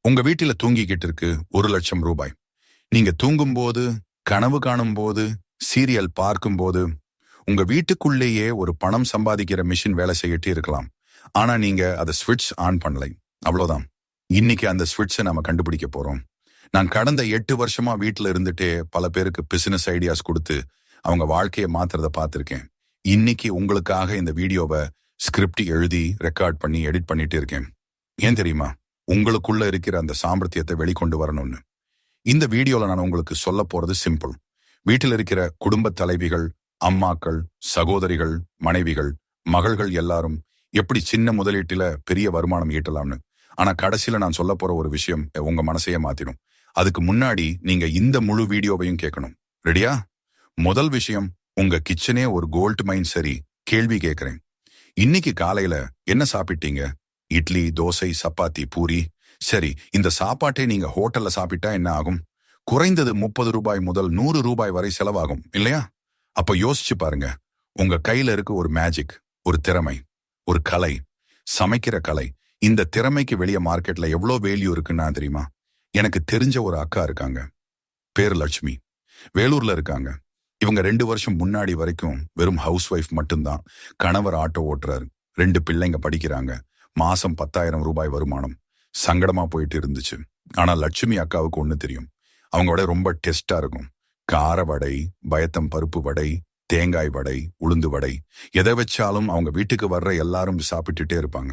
உங்க வீட்டில தூங்கிக்கிட்டு இருக்கு 1,00,000 ரூபாய். நீங்க தூங்கும்போது, கனவு காணும் போது, சீரியல் பார்க்கும்போது, உங்க வீட்டுக்குள்ளேயே ஒரு பணம் சம்பாதிக்கிற மிஷின் வேலை செய்யிட்டு இருக்கலாம். ஆனா நீங்க அதை ஸ்விட்ச் ஆன் பண்ணலை. அவ்வளவுதான். இன்னைக்கு அந்த ஸ்விட்சை நாம கண்டுபிடிக்க போறோம். நான் கடந்த 8 வருஷமா வீட்டுல இருந்துட்டே பல பேருக்கு பிசினஸ் ஐடியாஸ் கொடுத்து அவங்க வாழ்க்கையை மாத்துறத பார்த்திருக்கேன். இன்னைக்கு உங்களுக்காக இந்த வீடியோவை ஸ்கிரிப்ட் எழுதி ரெக்கார்ட் பண்ணி எடிட் பண்ணிட்டு இருக்கேன். ஏன் தெரியுமா? உங்களுக்குள்ள இருக்கிற அந்த சாமர்த்தியத்தை வெளிக்கொண்டு வரணும்னு. இந்த வீடியோல நான் உங்களுக்கு சொல்ல போறது சிம்பிள். வீட்டில் இருக்கிற குடும்ப தலைவிகள், அம்மாக்கள், சகோதரிகள், மனைவிகள், மகள்கள் எல்லாரும் எப்படி சின்ன முதலீட்டில பெரிய வருமானம் ஈட்டலாம்னு. ஆனா கடைசியில நான் சொல்ல போற ஒரு விஷயம் உங்க மனசையே மாத்திடும். அதுக்கு முன்னாடி நீங்க இந்த முழு வீடியோவையும் கேட்கணும். ரெடியா? முதல் விஷயம், உங்க கிச்சனே ஒரு கோல்ட் மைன். சரி, கேள்வி கேட்கிறேன். இன்னைக்கு காலையில என்ன சாப்பிட்டீங்க? இட்லி, தோசை, சப்பாத்தி, பூரி. சரி, இந்த சாப்பாட்டை நீங்க ஹோட்டல்ல சாப்பிட்டா என்ன ஆகும்? குறைந்தது 30 ரூபாய் முதல் 100 ரூபாய் வரை செலவாகும் இல்லையா? அப்ப யோசிச்சு பாருங்க. உங்க கையில இருக்கு ஒரு மேஜிக், ஒரு திறமை, ஒரு கலை, சமைக்கிற கலை. இந்த திறமைக்கு வெளியே மார்க்கெட்ல எவ்வளவு வேல்யூ இருக்குன்னா தெரியுமா? எனக்கு தெரிஞ்ச ஒரு அக்கா இருக்காங்க. பேரு லட்சுமி. வேலூர்ல இருக்காங்க. இவங்க 2 வருஷம் முன்னாடி வரைக்கும் வெறும் ஹவுஸ் ஒய்ஃப் மட்டும்தான். கணவர் ஆட்டோ ஓட்டுறாரு. 2 பிள்ளைங்க படிக்கிறாங்க. மாசம் 10,000 ரூபாய் வருமானம். சங்கடமா போயிட்டு இருந்துச்சு. ஆனா லட்சுமி அக்காவுக்கு ஒண்ணு தெரியும். அவங்களோட ரொம்ப டெஸ்டா இருக்கும். கார வடை, பயத்தம் பருப்பு வடை, தேங்காய் வடை, உளுந்து வடை, எதை வச்சாலும் அவங்க வீட்டுக்கு வர்ற எல்லாரும் சாப்பிட்டுட்டே இருப்பாங்க.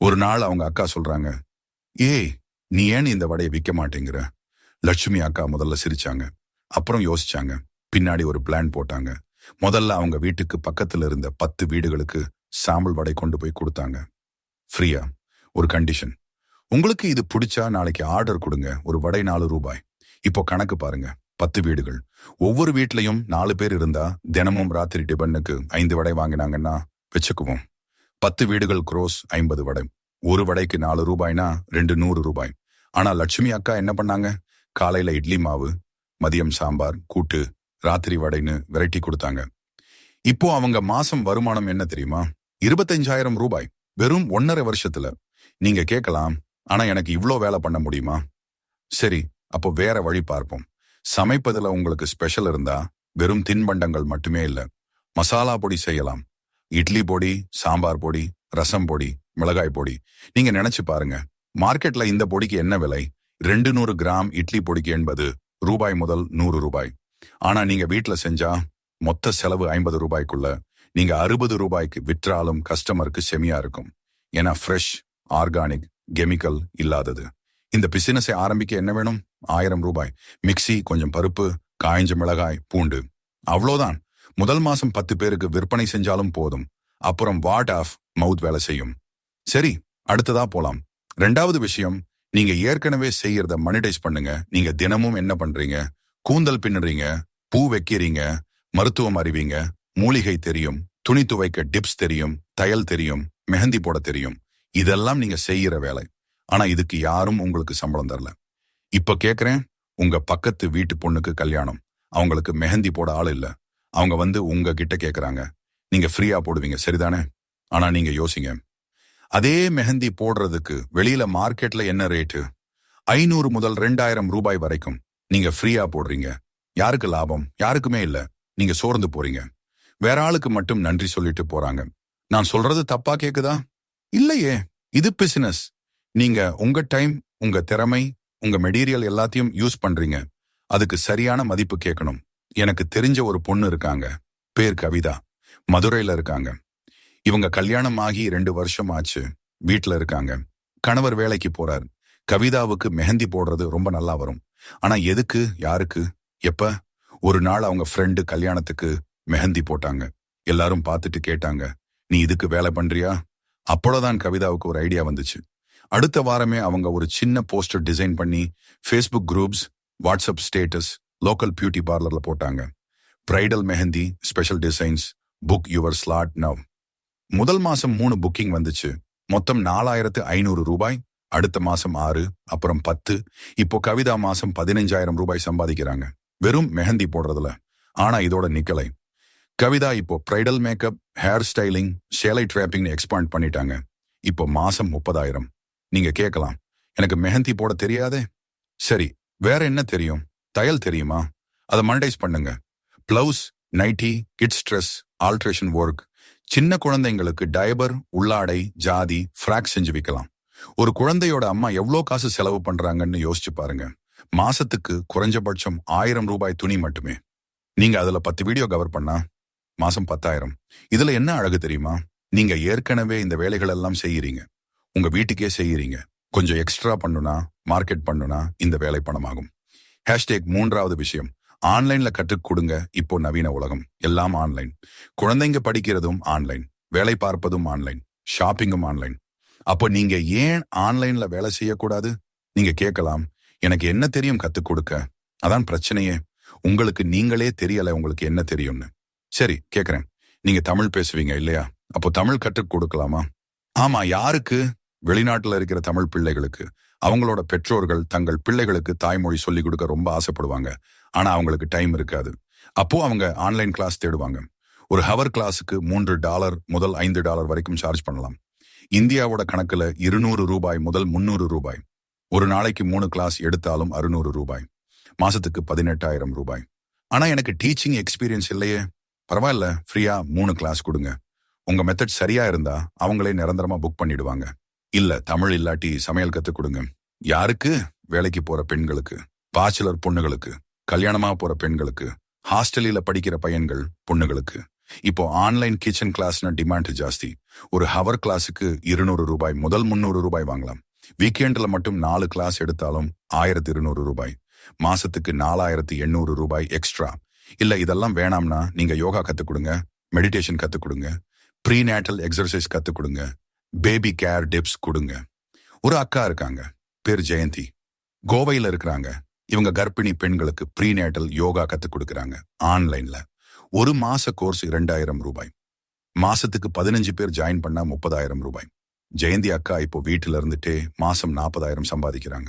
ஒரு நாள் அவங்க அக்கா சொல்றாங்க, ஏய், நீ ஏன் இந்த வடையை விற்க மாட்டேங்கிற? லட்சுமி அக்கா முதல்ல சிரிச்சாங்க. அப்புறம் யோசிச்சாங்க. பின்னாடி ஒரு பிளான் போட்டாங்க. முதல்ல அவங்க வீட்டுக்கு பக்கத்துல இருந்த 10 வீடுகளுக்கு சாம்பிள் வடை கொண்டு போய் கொடுத்தாங்க. ஃப்ரீயா. ஒரு கண்டிஷன், உங்களுக்கு இது பிடிச்சா நாளைக்கு ஆர்டர் கொடுங்க. ஒரு வடை 4 ரூபாய். இப்போ கணக்கு பாருங்க. 10 வீடுகள், ஒவ்வொரு வீட்லயும் 4 பேர் இருந்தா தினமும் ராத்திரி டிபனுக்கு 5 வடை வாங்கினாங்கன்னா வச்சுக்குவோம். 10 வீடுகள் குரோஸ் 50 வடை. ஒரு வடைக்கு 4 ரூபாய்னா 200 ரூபாய். ஆனா லட்சுமி அக்கா என்ன பண்ணாங்க? காலையில இட்லி மாவு, மதியம் சாம்பார், கூட்டு, ராத்திரி வடைன்னு வெரைட்டி கொடுத்தாங்க. இப்போ அவங்க மாசம் வருமானம் என்ன தெரியுமா? 25,000 ரூபாய். வெறும் 1.5 வருஷத்துல. நீங்க கேட்கலாம், ஆனா எனக்கு இவ்ளோ வேலை பண்ண முடியுமா? சரி, அப்போ வேற வழி பார்ப்போம். சமைப்பதுல உங்களுக்கு ஸ்பெஷல் இருந்தா வெறும் தின்பண்டங்கள் மட்டுமே இல்ல, மசாலா பொடி செய்யலாம். இட்லி பொடி, சாம்பார் பொடி, ரசம் பொடி, மிளகாய் பொடி. நீங்க நினைச்சு பாருங்க. மார்க்கெட்ல இந்த பொடிக்கு என்ன விலை? 200 கிராம் இட்லி பொடிக்கு 80 ரூபாய் முதல் 100 ரூபாய். ஆனா நீங்க வீட்டுல செஞ்சா மொத்த செலவு 50 ரூபாய்க்குள்ள. நீங்க 60 ரூபாய்க்கு விற்றாலும் கஸ்டமருக்கு செமியா இருக்கும். ஏன்னா ஃப்ரெஷ், ஆர்கானிக், கெமிக்கல் இல்லாதது. இந்த பிசினஸை ஆரம்பிக்க என்ன வேணும்? 1000 ரூபாய், மிக்சி, கொஞ்சம் பருப்பு, காய்ஞ்ச மிளகாய், பூண்டு. அவ்வளோதான். முதல் மாசம் 10 பேருக்கு விற்பனை செஞ்சாலும் போதும். அப்புறம் வார்ட் ஆஃப் மவுத் வேலை செய்யும். சரி, அடுத்ததா போலாம். 2வது விஷயம், நீங்க ஏற்கனவே செய்யறத மானிடைஸ் பண்ணுங்க. நீங்க தினமும் என்ன பண்றீங்க? கூந்தல் பின்னுறீங்க, பூ வைக்கிறீங்க, மருத்துவம் அறிவீங்க, மூலிகை தெரியும், துணி துவைக்க டிப்ஸ் தெரியும், தையல் தெரியும், மெஹந்தி போட தெரியும். இதெல்லாம் நீங்க செய்யற வேலை. ஆனா இதுக்கு யாரும் உங்களுக்கு சம்பளம் தரல. இப்ப கேக்குறேன், உங்க பக்கத்து வீட்டு பொண்ணுக்கு கல்யாணம். அவங்களுக்கு மெஹந்தி போட ஆள் இல்ல. அவங்க வந்து உங்க கிட்ட கேக்குறாங்க. நீங்க ஃப்ரீயா போடுவீங்க, சரிதானே? ஆனா நீங்க யோசிங்க. அதே மெஹந்தி போடுறதுக்கு வெளியில மார்க்கெட்ல என்ன ரேட்டு? 500 முதல் 2,000 ரூபாய் வரைக்கும். நீங்க ஃப்ரீயா போடுறீங்க. யாருக்கு லாபம்? யாருக்குமே இல்ல. நீங்க சோர்ந்து போறீங்க. வேற ஆளுக்கு மட்டும் நன்றி சொல்லிட்டு போறாங்க. நான் சொல்றது தப்பா கேக்குதா? இல்லையே. இது பிசினஸ். நீங்க உங்க டைம், உங்க திறமை, உங்க மெட்டீரியல் எல்லாத்தையும் யூஸ் பண்றீங்க. அதுக்கு சரியான மதிப்பு கேட்கணும். எனக்கு தெரிஞ்ச ஒரு பொண்ணு இருக்காங்க. பேர் கவிதா. மதுரையில இருக்காங்க. இவங்க கல்யாணம் ஆகி 2 வருஷம் ஆச்சு. வீட்டுல இருக்காங்க. கணவர் வேலைக்கு போறாரு. கவிதாவுக்கு மெஹந்தி போடுறது ரொம்ப நல்லா வரும். ஆனா எதுக்கு, யாருக்கு, எப்ப? ஒரு நாள் அவங்க ஃப்ரெண்டு கல்யாணத்துக்கு மெஹந்தி போட்டாங்க. எல்லாரும் பார்த்துட்டு கேட்டாங்க, நீ இதுக்கு வேலை பண்றியா? அப்போதான் கவிதாவுக்கு ஒரு ஐடியா வந்துச்சு. அடுத்த வாரமே அவங்க ஒரு சின்ன போஸ்டர் டிசைன் பண்ணி Facebook groups, WhatsApp status, local beauty பார்லர்ல போட்டாங்க. Bridal mehndi, special designs, book your slot now. முதல் மாசம் 3 புக்கிங் வந்துச்சு. மொத்தம் 4,500 ரூபாய். அடுத்த மாசம் 6, அப்புறம் 10. இப்போ கவிதா மாசம் 15,000 ரூபாய் சம்பாதிக்கிறாங்க. வெறும் மெஹந்தி போடுறதுல. ஆனா இதோட நிக்கலை. கவிதா இப்போ பிரைடல் மேக்கப், ஹேர் ஸ்டைலிங், சேலை டிராப்பிங்னு எக்ஸ்பாண்ட் பண்ணிட்டாங்க. இப்போ மாசம் 30,000. நீங்க கேட்கலாம், எனக்கு மெஹந்தி போட தெரியாதே. சரி, வேற என்ன தெரியும்? தையல் தெரியுமா? அதை மண்டைஸ் பண்ணுங்க. Blouse, nighty, kids dress, alteration work, சின்ன குழந்தைங்களுக்கு டைபர், உள்ளாடை, ஜாதி, ஃப்ராக் செஞ்சு விற்கலாம். ஒரு குழந்தையோட அம்மா எவ்வளோ காசு செலவு பண்றாங்கன்னு யோசிச்சு பாருங்க. மாசத்துக்கு குறைஞ்சபட்சம் 1000 ரூபாய் துணி மட்டுமே. நீங்க அதுல 10 வீடியோ கவர் பண்ணா மாசம் 10,000. இதுல என்ன அழகு தெரியுமா? நீங்க ஏற்கனவே இந்த வேலைகள் எல்லாம் செய்யறீங்க, உங்க வீட்டுக்கே செய்யறீங்க. கொஞ்சம் எக்ஸ்ட்ரா பண்ணுனா, மார்க்கெட் பண்ணுனா இந்த வேலை பணமாகும். ஹேஷ்டேக் 3வது விஷயம், ஆன்லைன்ல கற்றுக் கொடுங்க. இப்போ நவீன உலகம், எல்லாம் ஆன்லைன். குழந்தைங்க படிக்கிறதும் ஆன்லைன், வேலை பார்ப்பதும் ஆன்லைன், ஷாப்பிங்கும் ஆன்லைன். அப்போ நீங்க ஏன் ஆன்லைன்ல வேலை செய்யக்கூடாது? நீங்க கேட்கலாம், எனக்கு என்ன தெரியும் கத்துக் கொடுக்க? அதான் பிரச்சனையே, உங்களுக்கு நீங்களே தெரியல உங்களுக்கு என்ன தெரியும்னு. சரி, கேக்குறேன், நீங்க தமிழ் பேசுவீங்க இல்லையா? அப்போ தமிழ் கற்றுக் கொடுக்கலாமா? ஆமா, யாருக்கு? வெளிநாட்டுல இருக்கிற தமிழ் பிள்ளைகளுக்கு. அவங்களோட பெற்றோர்கள் தங்கள் பிள்ளைகளுக்கு தாய்மொழி சொல்லிக் கொடுக்க ரொம்ப ஆசைப்படுவாங்க. ஆனா அவங்களுக்கு டைம் இருக்காது. அப்போ அவங்க ஆன்லைன் கிளாஸ் தேடுவாங்க. ஒரு ஹவர் கிளாஸுக்கு $3 முதல் $5 வரைக்கும் சார்ஜ் பண்ணலாம். இந்தியாவோட கணக்குல 200 ரூபாய் முதல் 300 ரூபாய். ஒரு நாளைக்கு 3 கிளாஸ் எடுத்தாலும் 600 ரூபாய். மாசத்துக்கு 18,000 ரூபாய். ஆனா எனக்கு டீச்சிங் எக்ஸ்பீரியன்ஸ் இல்லையே. பரவாயில்ல, ஃப்ரீயா 3 கிளாஸ் கொடுங்க. உங்க மெத்தட் சரியா இருந்தா அவங்களே நிரந்தரமா புக் பண்ணிடுவாங்க. இல்ல தமிழ் இல்லாட்டி சமையல் கத்து கொடுங்க. யாருக்கு? வேலைக்கு போற பெண்களுக்கு, பேச்சுலர் பொண்ணுகளுக்கு, கல்யாணமா போற பெண்களுக்கு, ஹாஸ்டலில படிக்கிற பையன்கள் பொண்ணுகளுக்கு. இப்போ ஆன்லைன் கிச்சன் கிளாஸ்னா டிமாண்ட் ஜாஸ்தி. ஒரு ஹவர் கிளாஸுக்கு 200 ரூபாய் முதல் 300 ரூபாய் வாங்கலாம். வீக்கெண்ட்ல மட்டும் 4 கிளாஸ் எடுத்தாலும் 1200 ரூபாய். மாசத்துக்கு 4800 ரூபாய் எக்ஸ்ட்ரா. இல்ல இதெல்லாம் வேணாம்னா நீங்க யோகா கத்துக் கொடுங்க, மெடிடேஷன் கத்துக் கொடுங்க, ப்ரீநேட்டல் எக்ஸர்சைஸ் கத்துக் கொடுங்க, பேபி கேர் டிப்ஸ் கொடுங்க. ஒரு அக்கா இருக்காங்க, பேர் ஜெயந்தி, கோவையில இருக்கிறாங்க. இவங்க கர்ப்பிணி பெண்களுக்கு ப்ரீநேட்டல் யோகா கத்துக் கொடுக்கறாங்க ஆன்லைன்ல. ஒரு மாச கோர்ஸ் 2000 ரூபாய். மாசத்துக்கு 15 பேர் ஜாயின் பண்ணா 30,000 ரூபாய். ஜெயந்தி அக்கா இப்போ வீட்டுல இருந்துட்டே மாசம் 40,000 சம்பாதிக்கிறாங்க.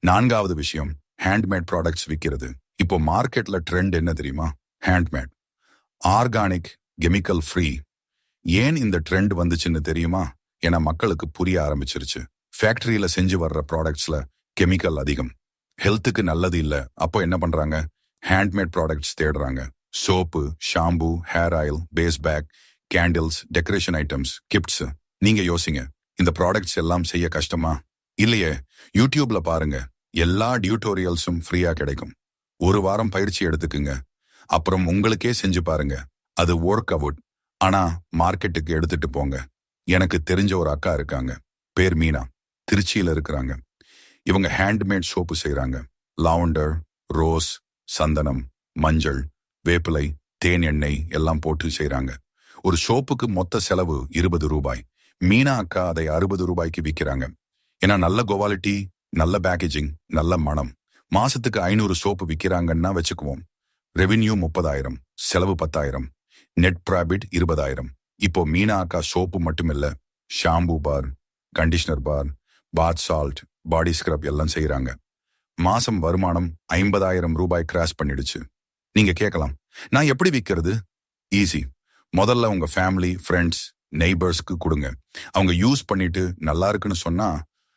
4வது விஷயம், ஹேண்ட்மேட் ப்ராடக்ட்ஸ் விற்கிறது. இப்போ மார்க்கெட்ல ட்ரெண்ட் என்ன தெரியுமா? Handmade, organic, chemical free. ஏன் இந்த ட்ரெண்ட் வந்துச்சுன்னு தெரியுமா? ஏன்னா மக்களுக்கு புரிய ஆரம்பிச்சிருச்சு. ஃபேக்டரியில செஞ்சு வர்ற ப்ராடக்ட்ஸ்ல கெமிக்கல் அதிகம், ஹெல்த்துக்கு நல்லது இல்ல. அப்போ என்ன பண்றாங்க? ஹேண்ட்மேட் ப்ராடக்ட்ஸ் தேடுறாங்க. Soap, shampoo, hair oil, face pack, candles, decoration items, gifts. நீங்க யோசிங்க, இந்த ப்ராடக்ட்ஸ் எல்லாம் செய்ய கஷ்டமா? இல்லையே. யூடியூப்ல பாருங்க, எல்லா டியூட்டோரியல்ஸும் ஃப்ரீயா கிடைக்கும். ஒரு வாரம் பயிற்சி எடுத்துக்குங்க, அப்புறம் உங்களுக்கே செஞ்சு பாருங்க. அது ஒர்க் அவுட். ஆனா மார்க்கெட்டுக்கு எடுத்துட்டு போங்க. எனக்கு தெரிஞ்ச ஒரு அக்கா இருக்காங்க, பேர் மீனா, திருச்சியில இருக்கிறாங்க. இவங்க ஹேண்ட்மேட் சோப்பு செய்யறாங்க. லாவெண்டர், ரோஸ், சந்தனம், மஞ்சள், வேப்பிலை, தேன் எண்ணெய் எல்லாம் போட்டு செய்யறாங்க. ஒரு சோப்புக்கு மொத்த செலவு 20 ரூபாய். மீனா அக்கா அதை 60 ரூபாய்க்கு விற்கிறாங்க. ஏன்னா நல்ல குவாலிட்டி, நல்ல பேக்கேஜிங், நல்ல மனம். மாசத்துக்கு 500 சோப்பு விற்கிறாங்கன்னா வச்சுக்குவோம். ரெவென்யூ 30,000, செலவு 10,000, நெட் ப்ராபிட் 20,000. இப்போ மீனா அக்கா சோப்பு மட்டும் இல்ல, ஷாம்பு பார், கண்டிஷனர் பார், பாத் சால்ட், பாடி ஸ்க்ரப் எல்லாம் செய்யறாங்க. மாசம் வருமானம் 50,000 ரூபாய் கிராஸ் பண்ணிடுச்சு. நீங்க கேட்கலாம், நான் எப்படி விற்கிறது? ஈஸி. முதல்ல உங்க ஃபேமிலி, ஃப்ரெண்ட்ஸ், நெய்பர்ஸ்க்கு கொடுங்க. அவங்க யூஸ் பண்ணிட்டு நல்லா இருக்குன்னு சொன்னா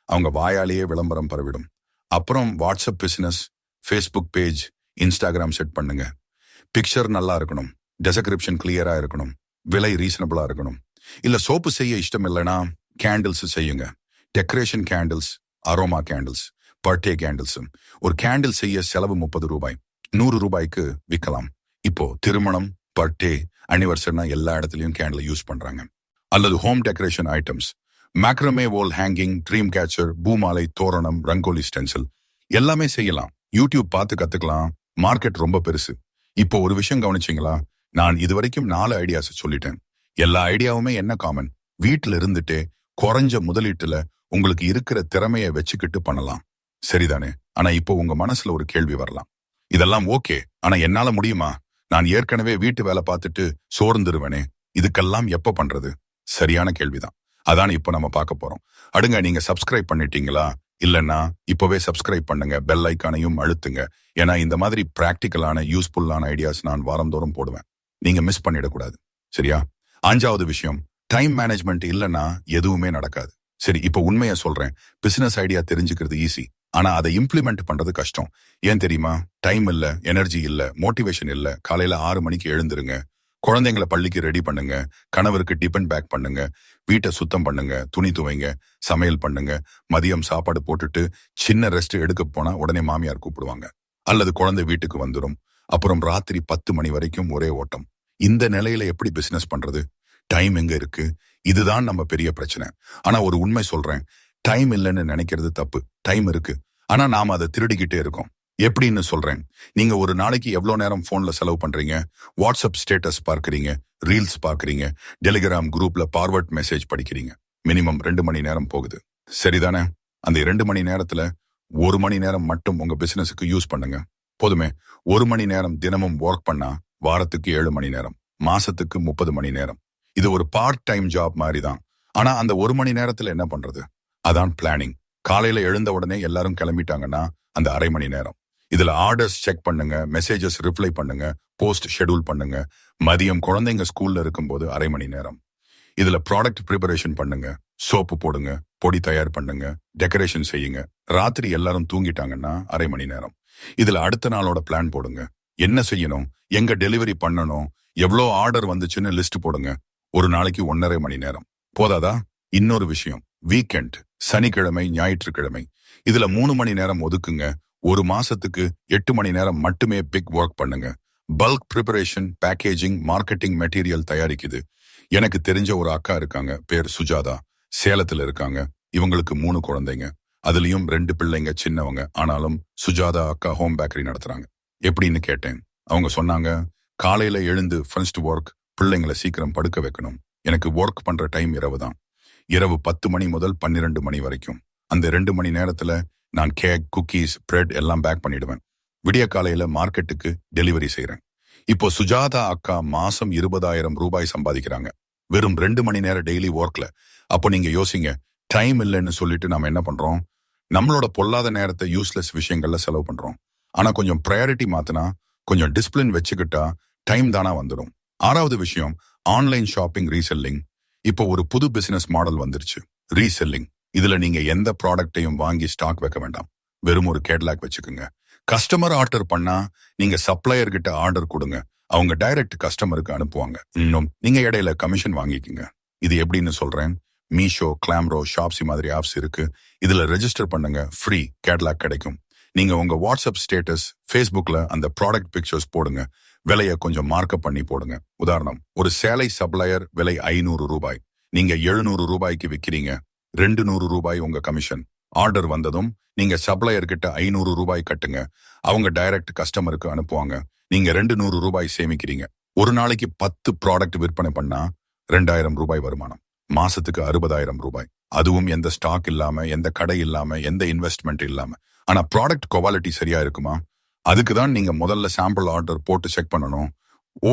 அவங்க வாயாலேயே விளம்பரம் பரவிடும். அப்புறம் WhatsApp business, Facebook page, Instagram set பண்ணுங்க. பிக்சர் நல்லா இருக்கணும், டெஸ்கிரிப்ஷன் கிளியரா இருக்கணும், விலை ரீசனபிளா இருக்கணும். இல்ல சோப்பு செய்ய இஷ்டம் இல்லைன்னா கேண்டில்ஸ் செய்யுங்க. Decoration candles, aroma candles, birthday candles. ஒரு கேண்டில் செய்ய செலவு 30 ரூபாய், 100 ரூபாய்க்கு விற்கலாம். இப்போ திருமணம், பர்த்டே, அனிவர்சரினா எல்லா இடத்துலயும் கேண்டில் யூஸ் பண்றாங்க. அல்லது home decoration items, macrame wall hanging, dream catcher, பூமாலை, தோரணம், ரங்கோலி ஸ்டென்சில் எல்லாமே செய்யலாம். யூடியூப் பார்த்து கத்துக்கலாம். மார்க்கெட் ரொம்ப பெருசு. இப்போ ஒரு விஷயம் கவனிச்சிங்களா? நான் இதுவரைக்கும் 4 ஐடியாஸ் சொல்லிட்டேன். எல்லா ஐடியாவுமே என்ன காமன்? வீட்டுல இருந்துட்டே குறைஞ்ச முதலீட்டுல உங்களுக்கு இருக்கிற திறமையை வச்சுக்கிட்டு பண்ணலாம். சரிதானே? ஆனா இப்போ உங்க மனசுல ஒரு கேள்வி வரலாம், இதெல்லாம் ஓகே, ஆனா என்னால முடியுமா? நான் ஏற்கனவே வீட்டு வேலை பார்த்துட்டு சோர்ந்துருவனே, இதுக்கெல்லாம் எப்ப பண்றது? சரியான கேள்விதான். அதான் இப்போ நம்ம பார்க்க போறோம். அடுங்க, நீங்க சப்ஸ்கிரைப் பண்ணிட்டீங்களா? இல்லைன்னா இப்பவே சப்ஸ்கிரைப் பண்ணுங்க, பெல் ஐக்கானையும் அழுத்துங்க. ஏன்னா இந்த மாதிரி பிராக்டிக்கலான யூஸ்ஃபுல்லான ஐடியாஸ் நான் வாரந்தோறும் போடுவேன். நீங்க மிஸ் பண்ணிடக்கூடாது. சரியா? 5வது விஷயம், டைம் மேனேஜ்மெண்ட் இல்லைன்னா எதுவுமே நடக்காது. சரி, இப்ப உண்மையை சொல்றேன். பிசினஸ் ஐடியா தெரிஞ்சுக்கிறது ஈஸி. ஆனா அதை இம்ப்ளிமெண்ட் பண்றது கஷ்டம். ஏன் தெரியுமா? டைம் இல்ல, எனர்ஜி இல்ல, மோட்டிவேஷன் இல்ல. காலையில 6 மணிக்கு எழுந்துருங்க. குழந்தைங்களை பள்ளிக்கு ரெடி பண்ணுங்க. கணவருக்கு டிபன் பேக் பண்ணுங்க. வீட்டை சுத்தம் பண்ணுங்க. துணி துவைங்க. சமையல் பண்ணுங்க. மதியம் சாப்பாடு போட்டுட்டு சின்ன ரெஸ்ட் எடுக்க போனா உடனே மாமியார் கூப்பிடுவாங்க. அல்லது குழந்தை வீட்டுக்கு வந்துடும். அப்புறம் ராத்திரி 10 மணி வரைக்கும் ஒரே ஓட்டம். இந்த நிலையில எப்படி பிசினஸ் பண்றது? டைம் எங்க இருக்கு? இதுதான் நம்ம பெரிய பிரச்சனை. ஆனா ஒரு உண்மை சொல்றேன். டைம் இல்லைன்னு நினைக்கிறது தப்பு. டைம் இருக்கு. ஆனா நாம அதை திருடிக்கிட்டே இருக்கோம். எப்படின்னு சொல்றேன். நீங்க ஒரு நாளைக்கு எவ்வளவு நேரம் போன்ல செலவு பண்றீங்க? வாட்ஸ்அப் ஸ்டேட்டஸ் பார்க்கறீங்க, ரீல்ஸ் பார்க்கறீங்க, டெலிகிராம் குரூப்ல பார்வர்ட் மெசேஜ் படிக்கிறீங்க. மினிமம் 2 மணி நேரம் போகுது. சரிதானே? அந்த 2 மணி நேரத்துல 1 மணி நேரம் மட்டும் உங்க பிசினஸுக்கு யூஸ் பண்ணுங்க. போதுமே. 1 மணி நேரம் தினமும் ஒர்க் பண்ணா வாரத்துக்கு 7 மணி நேரம், மாசத்துக்கு 30 மணி நேரம். இது ஒரு பார்ட் டைம் ஜாப் மாதிரி தான். ஆனா அந்த 1 மணி நேரத்துல என்ன பண்றது? அதான் பிளானிங். காலையில எழுந்த உடனே எல்லாரும் கிளம்பிட்டாங்கன்னா அந்த அரை மணி நேரம். இதுல ஆர்டர்ஸ் செக் பண்ணுங்க, மெசேஜஸ் ரிப்ளை பண்ணுங்க, போஸ்ட் ஷெட்யூல் பண்ணுங்க. மதியம் குழந்தைங்க ஸ்கூல்ல இருக்கும்போது அரை மணி நேரம். இதுல ப்ராடக்ட் ப்ரிப்பரேஷன் பண்ணுங்க, சோப்பு போடுங்க, பொடி தயார் பண்ணுங்க, டெக்கரேஷன் செய்யுங்க. ராத்திரி எல்லாரும் தூங்கிட்டாங்கன்னா அரை மணி நேரம். இதுல அடுத்த நாளோட பிளான் போடுங்க. என்ன செய்யணும், எங்க டெலிவரி பண்ணணும், எவ்வளோ ஆர்டர் வந்துச்சுன்னு லிஸ்ட் போடுங்க. ஒரு நாளைக்கு 1.5 மணி நேரம் போதாதா? இன்னொரு விஷயம், வீக்கெண்ட், சனிக்கிழமை, ஞாயிற்றுக்கிழமை, இதுல 3 மணி நேரம் ஒதுக்குங்க. ஒரு மாசத்துக்கு 8 மணி நேரம் மட்டுமே பிக் ஒர்க் பண்ணுங்க. Bulk preparation, packaging, marketing material தயாரிக்குது. எனக்கு தெரிஞ்ச ஒரு அக்கா இருக்காங்க, பேர் சுஜாதா. சேலத்துல இருக்காங்க. இவங்களுக்கு 3 குழந்தைங்க. அதுலயும் 2 பிள்ளைங்க சின்னவங்க. ஆனாலும் சுஜாதா அக்கா ஹோம் பேக்கரி நடத்துறாங்க. எப்படின்னு கேட்டேன். அவங்க சொன்னாங்க, காலையில எழுந்து ஃபர்ஸ்ட் ஒர்க், பிள்ளைங்களை சீக்கிரம் படுக்க வைக்கணும். எனக்கு ஒர்க் பண்ற டைம் இரவு தான். இரவு 10 மணி முதல் 12 மணி வரைக்கும். அந்த 2 மணி நேரத்துல நான் கேக், குக்கீஸ், பிரெட் எல்லாம் பேக் பண்ணிடுவேன். விடிய காலையில மார்க்கெட்டுக்கு டெலிவரி செய்யறேன். இப்போ சுஜாதா அக்கா மாசம் 20,000 ரூபாய் சம்பாதிக்கிறாங்க. வெறும் 2 மணி நேரம் டெய்லி ஒர்க்ல. அப்போ நீங்க யோசிங்க, டைம் இல்லைன்னு சொல்லிட்டு நாம என்ன பண்றோம்? நம்மளோட பொல்லாத நேரத்தை யூஸ்லெஸ் விஷயங்கள்ல செலவு பண்றோம். ஆனா கொஞ்சம் ப்ரையாரிட்டி மாத்தினா, கொஞ்சம் டிசிப்ளின் வச்சுக்கிட்டா டைம் தானா வந்துடும். 6வது விஷயம், ஆன்லைன் ஷாப்பிங், ரீசெல்லிங். இப்போ ஒரு புது பிசினஸ் மாடல் வந்துருச்சு, ரீசெல்லிங். இதுல நீங்க எந்த ப்ராடக்டையும் வாங்கி ஸ்டாக் வைக்க வேண்டாம். வெறும் ஒரு கேட்லாக் வச்சுக்கோங்க. கஸ்டமர் ஆர்டர் பண்ணா நீங்க சப்ளையர் கிட்ட ஆர்டர் கொடுங்க. அவங்க டைரக்ட் கஸ்டமருக்கு அனுப்புவாங்க. இன்னும் நீங்க இடையில கமிஷன் வாங்கிக்கோங்க. இது எப்படின்னு சொல்றேன். மீஷோ, கிளாம்ரோ, ஷாப்ஸி மாதிரி ஆப்ஸ் இருக்கு. இதுல ரெஜிஸ்டர் பண்ணுங்க, ஃப்ரீ கேட்லாக் கிடைக்கும். நீங்க உங்க வாட்ஸ்அப் ஸ்டேட்டஸ், ஃபேஸ்புக்ல அந்த ப்ராடக்ட் பிக்சர்ஸ் போடுங்க. விலையை கொஞ்சம் மார்க்அப் பண்ணி போடுங்க. உதாரணம், ஒரு சேலை சப்ளையர் விலை 500 ரூபாய். நீங்க 700 ரூபாய்க்கு விற்கிறீங்க. 200 ரூபாய் உங்க கமிஷன். ஆர்டர் வந்ததும் நீங்க சப்ளையர் கிட்ட 500 ரூபாய் கட்டுங்க. அவங்க டைரக்ட் கஸ்டமருக்கு அனுப்புவாங்க. நீங்க 200 ரூபாய் சேமிக்கிறீங்க. ஒரு நாளைக்கு 10 ப்ராடக்ட் விற்பனை பண்ணா 2000 ரூபாய் வருமானம். மாசத்துக்கு 60,000 ரூபாய். அதுவும் எந்த ஸ்டாக் இல்லாம, எந்த கடை இல்லாம, எந்த இன்வெஸ்ட்மெண்ட் இல்லாம. ஆனா ப்ராடக்ட் குவாலிட்டி சரியா இருக்குமா? அதுக்கு தான் நீங்க முதல்ல சாம்பிள் ஆர்டர் போட்டு செக் பண்ணணும்.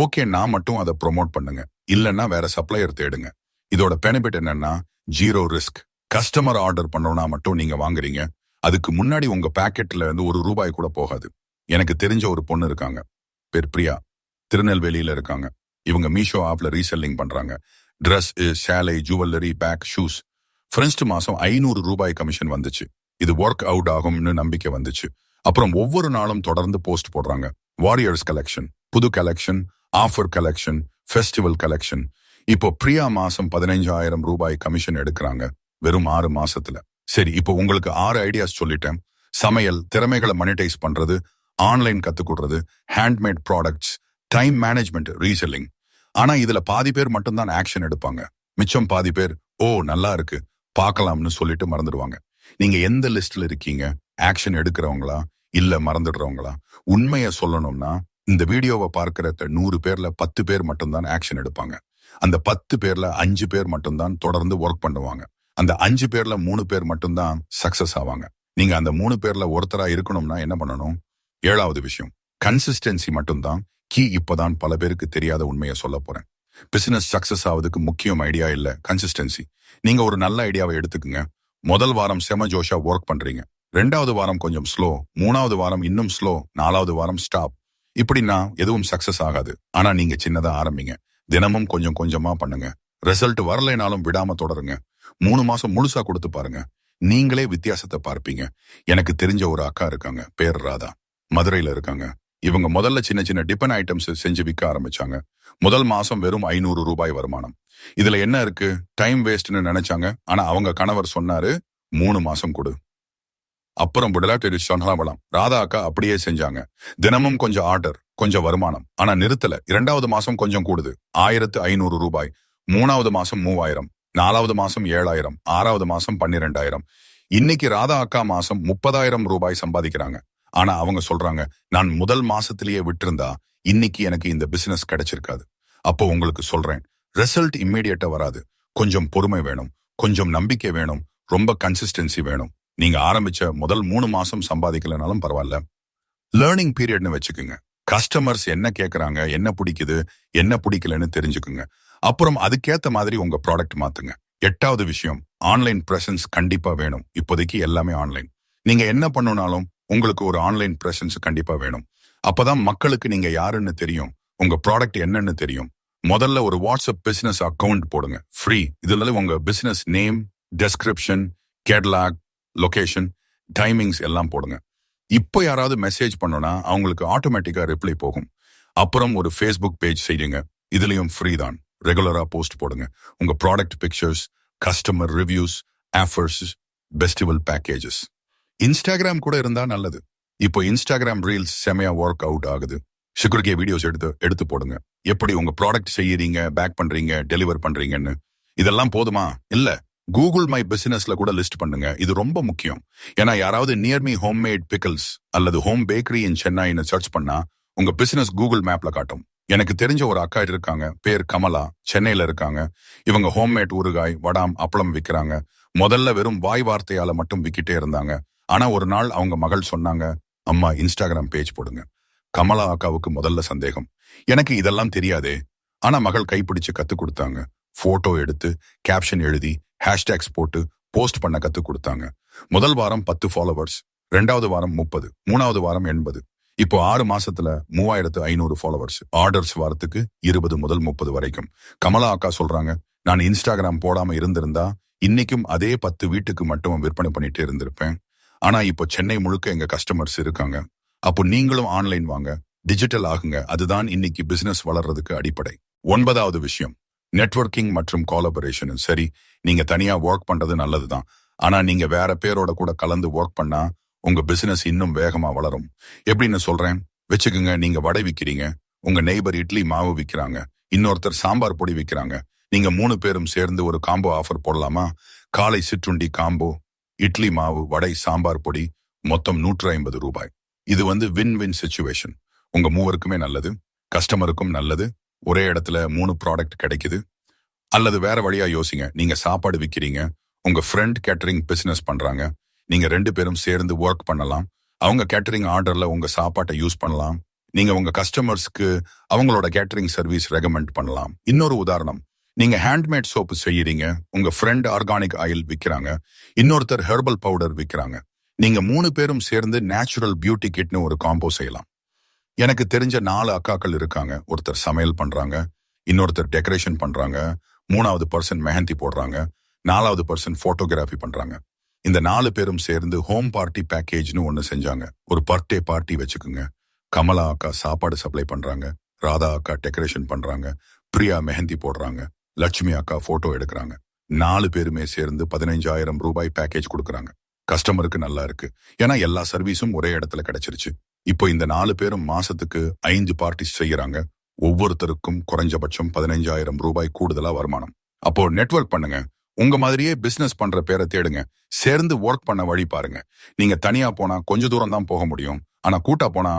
ஓகே, நான் மட்டும் அதை ப்ரொமோட் பண்ணுங்க. இல்லைன்னா வேற சப்ளையர் தேடுங்க. இதோட பெனிஃபிட் என்னன்னா, 0 ரிஸ்க். கஸ்டமர் ஆர்டர் பண்ணோம்னா மட்டும் நீங்க வாங்குறீங்க. அதுக்கு முன்னாடி உங்க பாக்கெட்ல இருந்து 1 ரூபாய் கூட போகாது. எனக்கு தெரிஞ்ச ஒரு பொண்ணு இருக்காங்க, பேர் பிரியா. திருநெல்வேலியில இருக்காங்க. இவங்க மீஷோ ஆப்ல ரீசெல்லிங் பண்றாங்க. ட்ரெஸ், சேலை, ஜுவல்லரி, பேக், ஷூஸ். ஃபர்ஸ்ட் மாசம் 500 ரூபாய் கமிஷன் வந்துச்சு. இது ஒர்க் அவுட் ஆகும்னு நம்பிக்கை வந்துச்சு. அப்புறம் ஒவ்வொரு நாளும் தொடர்ந்து போஸ்ட் போடுறாங்க. வாரியர்ஸ் கலெக்ஷன், புது collection, offer collection, festival collection. இப்போ பிரியா மாசம் 15,000 ரூபாய் கமிஷன் எடுக்கிறாங்க, வெறும் 6 மாசத்துல. சரி, இப்போ உங்களுக்கு 6 ஐடியாஸ் சொல்லிட்டேன். சமையல், திறமைகளை மானிட்டைஸ் பண்றது, ஆன்லைன் கத்துக் கொடுறது, handmade products, time management, reselling. ஆனா இதுல பாதி பேர் மட்டும்தான் ஆக்ஷன் எடுப்பாங்க. மிச்சம் பாதி பேர், ஓ நல்லா இருக்கு, பார்க்கலாம்னு சொல்லிட்டு மறந்துடுவாங்க. நீங்க எந்த லிஸ்ட்ல இருக்கீங்க? ஆக்ஷன் எடுக்கிறவங்களா இல்ல மறந்துடுறவங்களா? உண்மையை சொல்லணும்னா, இந்த வீடியோவை பார்க்கிற 100 பேர்ல 10 பேர் மட்டும்தான் ஆக்ஷன் எடுப்பாங்க. அந்த 10 பேர்ல 5 பேர் மட்டும்தான் தொடர்ந்து ஒர்க் பண்ணுவாங்க. அந்த 5 பேர்ல 3 பேர் மட்டும்தான் சக்சஸ் ஆவாங்க. நீங்க அந்த 3 பேர்ல ஒருத்தரா இருக்கணும்னா என்ன பண்ணணும்? 7வது விஷயம், கன்சிஸ்டன்சி மட்டும்தான் கீ. இப்பதான் பல பேருக்கு தெரியாத உண்மையை சொல்ல போறேன். பிசினஸ் சக்சஸ் ஆவதுக்கு முக்கியம் ஐடியா இல்ல, கன்சிஸ்டன்சி. நீங்க ஒரு நல்ல ஐடியாவை எடுத்துக்குங்க. முதல் வாரம் செம ஜோஷா ஒர்க் பண்றீங்க. 2வது வாரம் கொஞ்சம் ஸ்லோ, 3வது வாரம் இன்னும் ஸ்லோ, 4வது வாரம் ஸ்டாப். இப்படின்னா எதுவும் சக்சஸ் ஆகாது. ஆனா நீங்க சின்னதா ஆரம்பிங்க. தினமும் கொஞ்சம் கொஞ்சமா பண்ணுங்க. ரிசல்ட் வரலைனாலும் விடாம தொடருங்க. 3 மாசம் முழுசா கொடுத்து பாருங்க. நீங்களே வித்தியாசத்தை பார்ப்பீங்க. எனக்கு தெரிஞ்ச ஒரு அக்கா இருக்காங்க, பேர் ராதா, மதுரையில இருக்காங்க. இவங்க முதல்ல சின்ன சின்ன டிபன் ஐட்டம்ஸ் செஞ்சு விற்க ஆரம்பிச்சாங்க. முதல் மாசம் வெறும் 500 ரூபாய் வருமானம். இதுல என்ன இருக்கு, டைம் வேஸ்ட்னு நினைச்சாங்க. ஆனா அவங்க கணவர் சொன்னாரு, 3 மாசம் கொடு, அப்புறம் விடலாட்டு சொன்னலாம். ராதா அக்கா அப்படியே செஞ்சாங்க. தினமும் கொஞ்சம் ஆர்டர், கொஞ்சம் வருமானம். ஆனா நிறுத்தல. 2வது மாசம் கொஞ்சம் கூடுது, 1500 ரூபாய். 3வது மாசம் 3000, 4வது மாசம் 7000, 6வது மாசம் 12000. இன்னைக்கு ராதா அக்கா மாசம் 30,000 ரூபாய் சம்பாதிக்கிறாங்க. ஆனா அவங்க சொல்றாங்க, நான் முதல் மாசத்திலேயே விட்டிருந்தா இன்னைக்கு எனக்கு இந்த பிசினஸ் கிடைச்சிருக்காது. அப்போ உங்களுக்கு சொல்றேன், ரிசல்ட் இம்மீடியட்டா வராது. கொஞ்சம் பொறுமை வேணும், கொஞ்சம் நம்பிக்கை வேணும், ரொம்ப கன்சிஸ்டன்சி வேணும். நீங்க ஆரம்பிச்ச முதல் 3 மாசம் சம்பாதிக்கலனாலும் பரவாயில்ல, லேர்னிங் பீரியட்னு வச்சுக்குங்க. கஸ்டமர்ஸ் என்ன கேட்கறாங்க, என்ன பிடிக்குது, என்ன பிடிக்கலன்னு தெரிஞ்சுக்குங்க. அப்புறம் அதுக்கேத்த மாதிரி உங்க ப்ராடக்ட் மாத்துங்க. 8வது விஷயம், ஆன்லைன் பிரசன்ஸ் கண்டிப்பா வேணும். இப்போதைக்கு எல்லாமே ஆன்லைன். நீங்க என்ன பண்ணணும்னாலும் உங்களுக்கு ஒரு ஆன்லைன் பிரசன்ஸ் கண்டிப்பா வேணும். அப்பதான் மக்களுக்கு நீங்க யாருன்னு தெரியும், உங்க ப்ராடக்ட் என்னன்னு தெரியும். முதல்ல ஒரு வாட்ஸ்அப் பிசினஸ் அக்கவுண்ட் போடுங்க, ஃப்ரீ. இதுல உங்க business name, description, catalogue, location, timings எல்லாம் போடுங்க. இப்போ யாராவது மெசேஜ் பண்ணோம்னா அவங்களுக்கு ஆட்டோமேட்டிக்கா ரிப்ளை போகும். அப்புறம் ஒரு ஃபேஸ்புக் பேஜ் செய்யுங்க, இதுலயும் ஃப்ரீ தான். ரெகுலரா போஸ்ட் போடுங்க. உங்க product pictures, customer reviews, offers, festival packages. Instagram கூட இருந்தா நல்லது. இப்போ இன்ஸ்டாகிராம் ரீல்ஸ் செமையா ஒர்க் அவுட் ஆகுது. சுகர்கே வீடியோஸ் எடுத்து போடுங்க. எப்படி உங்க ப்ராடக்ட் செய்யறீங்க, பேக் பண்றீங்க, டெலிவர் பண்றீங்கன்னு. இதெல்லாம் போதுமா? இல்ல, கூகுள் மை பிசினஸ்ல கூட லிஸ்ட் பண்ணுங்க. இது ரொம்ப முக்கியம். ஏன்னா யாராவது நியர் மீ ஹோம்மேட் பிக்கல்ஸ் அல்லது ஹோம் பேக்கரி இன் சென்னைன்னு சர்ச் பண்ணா உங்க பிசினஸ் கூகுள் மேப்ல காட்டும். எனக்கு தெரிஞ்ச ஒரு அக்கா இருக்காங்க, பேர் கமலா, சென்னையில இருக்காங்க. இவங்க ஹோம்மேட் ஊறுகாய், வடாம், அப்பளம் விற்கிறாங்க. முதல்ல வெறும் வாய் வார்த்தையால மட்டும் விக்கிட்டே இருந்தாங்க. ஆனா ஒரு நாள் அவங்க மகள் சொன்னாங்க, அம்மா இன்ஸ்டாகிராம் பேஜ் போடுங்க. கமலா அக்காவுக்கு முதல்ல சந்தேகம், எனக்கு இதெல்லாம் தெரியாதே. ஆனா மகள் கைப்பிடிச்சு கத்து கொடுத்தாங்க. போட்டோ எடுத்து, கேப்ஷன் எழுதி, ஹேஷ்டேக்ஸ் போட்டு போஸ்ட் பண்ண கத்து கொடுத்தாங்க. முதல் வாரம் 10 ஃபாலோவர்ஸ், 2வது வாரம் 30, 3வது வாரம் 80. இப்போ 6 மாசத்துல 3500 ஃபாலோவர்ஸ். ஆர்டர்ஸ் வாரத்துக்கு 20 முதல் 30 வரைக்கும். கமலா அக்கா சொல்றாங்க, நான் இன்ஸ்டாகிராம் போடாம இருந்திருந்தா இன்னைக்கும் அதே 10 வீட்டுக்கு மட்டும் விற்பனை பண்ணிட்டே இருந்திருப்பேன். ஆனா இப்போ சென்னை முழுக்க எங்க கஸ்டமர்ஸ் இருக்காங்க. அப்போ நீங்களும் ஆன்லைன் வாங்க, டிஜிட்டல் ஆகுங்க. அதுதான் இன்னைக்கு பிசினஸ் வளர்றதுக்கு அடிப்படை. 9வது விஷயம், நெட்வொர்க்கிங் மற்றும் கோலாபரேஷன். சரி, நீங்க தனியா ஒர்க் பண்றது நல்லதுதான். ஆனா நீங்க வேற பேரோட கூட கலந்து ஒர்க் பண்ணா உங்க பிசினஸ் இன்னும் வேகமா வளரும். எப்படின்னு சொல்றேன், வச்சுக்குங்க. நீங்க வடை விக்கிறீங்க, உங்க நெய்பர் இட்லி மாவு விக்கிறாங்க, இன்னொருத்தர் சாம்பார் பொடி விக்கிறாங்க. நீங்க 3 பேரும் சேர்ந்து ஒரு காம்போ ஆஃபர் போடலாமா? காலை சிற்றுண்டி காம்போ, இட்லி மாவு, வடை, சாம்பார் பொடி, மொத்தம் 150 ரூபாய். இது வின் வின் சிச்சுவேஷன். உங்க மூவருக்குமே நல்லது, கஸ்டமருக்கும் நல்லது. ஒரே இடத்துல 3 ப்ராடக்ட் கிடைக்குது. அல்லது வேற வழியா யோசிங்க, நீங்க சாப்பாடு விக்கிறீங்க, உங்க ஃப்ரெண்ட் கேட்டரிங் பிசினஸ் பண்றாங்க. நீங்க 2 பேரும் சேர்ந்து ஒர்க் பண்ணலாம். அவங்க கேட்டரிங் ஆர்டர்ல உங்க சாப்பாட்டை யூஸ் பண்ணலாம். நீங்க உங்க கஸ்டமர்ஸ்க்கு அவங்களோட கேட்டரிங் சர்வீஸ் ரெகமெண்ட் பண்ணலாம். இன்னொரு உதாரணம், நீங்க ஹேண்ட்மேட் சோப்பு செய்யறீங்க, உங்க ஃப்ரெண்ட் ஆர்கானிக் ஆயில் விக்கிறாங்க, இன்னொருத்தர் ஹெர்பல் பவுடர் விக்கிறாங்க. நீங்க 3 பேரும் சேர்ந்து நேச்சுரல் பியூட்டி கிட்னு ஒரு காம்போ செய்யலாம். எனக்கு தெரிஞ்ச 4 அக்காக்கள் இருக்காங்க. ஒருத்தர் சமையல் பண்றாங்க, இன்னொருத்தர் டெக்கரேஷன் பண்றாங்க, 3வது பர்சன் மெஹந்தி போடுறாங்க, 4வது பர்சன் போட்டோகிராஃபி பண்றாங்க. இந்த 4 பேரும் சேர்ந்து ஹோம் பார்ட்டி பேக்கேஜ்னு ஒன்னு செஞ்சாங்க. ஒரு பர்த்டே பார்ட்டி வச்சுக்குங்க. கமலா அக்கா சாப்பாடு சப்ளை பண்றாங்க, ராதா அக்கா டெக்கரேஷன் பண்றாங்க, பிரியா மெஹந்தி போடுறாங்க, லட்சுமி அக்கா போட்டோ எடுக்கிறாங்க. 4 பேருமே சேர்ந்து 15,000 ரூபாய் பேக்கேஜ் கொடுக்கறாங்க. கஸ்டமருக்கு நல்லா இருக்கு, ஏன்னா எல்லா சர்வீஸும் ஒரே இடத்துல கிடைச்சிருச்சு. இப்போ இந்த 4 பேரும் மாசத்துக்கு 5 பார்ட்டிஸ் செய்யறாங்க. ஒவ்வொருத்தருக்கும் குறைஞ்சபட்சம் 15,000 ரூபாய் கூடுதலா வருமானம். அப்போ நெட்வொர்க் பண்ணுங்க. உங்க மாதிரியே பிசினஸ் பண்ற பேரை தேடுங்க. சேர்ந்து ஒர்க் பண்ண வழி பாருங்க. நீங்க தனியா போனா கொஞ்ச தூரம் தான் போக முடியும். ஆனா கூட்டா போனா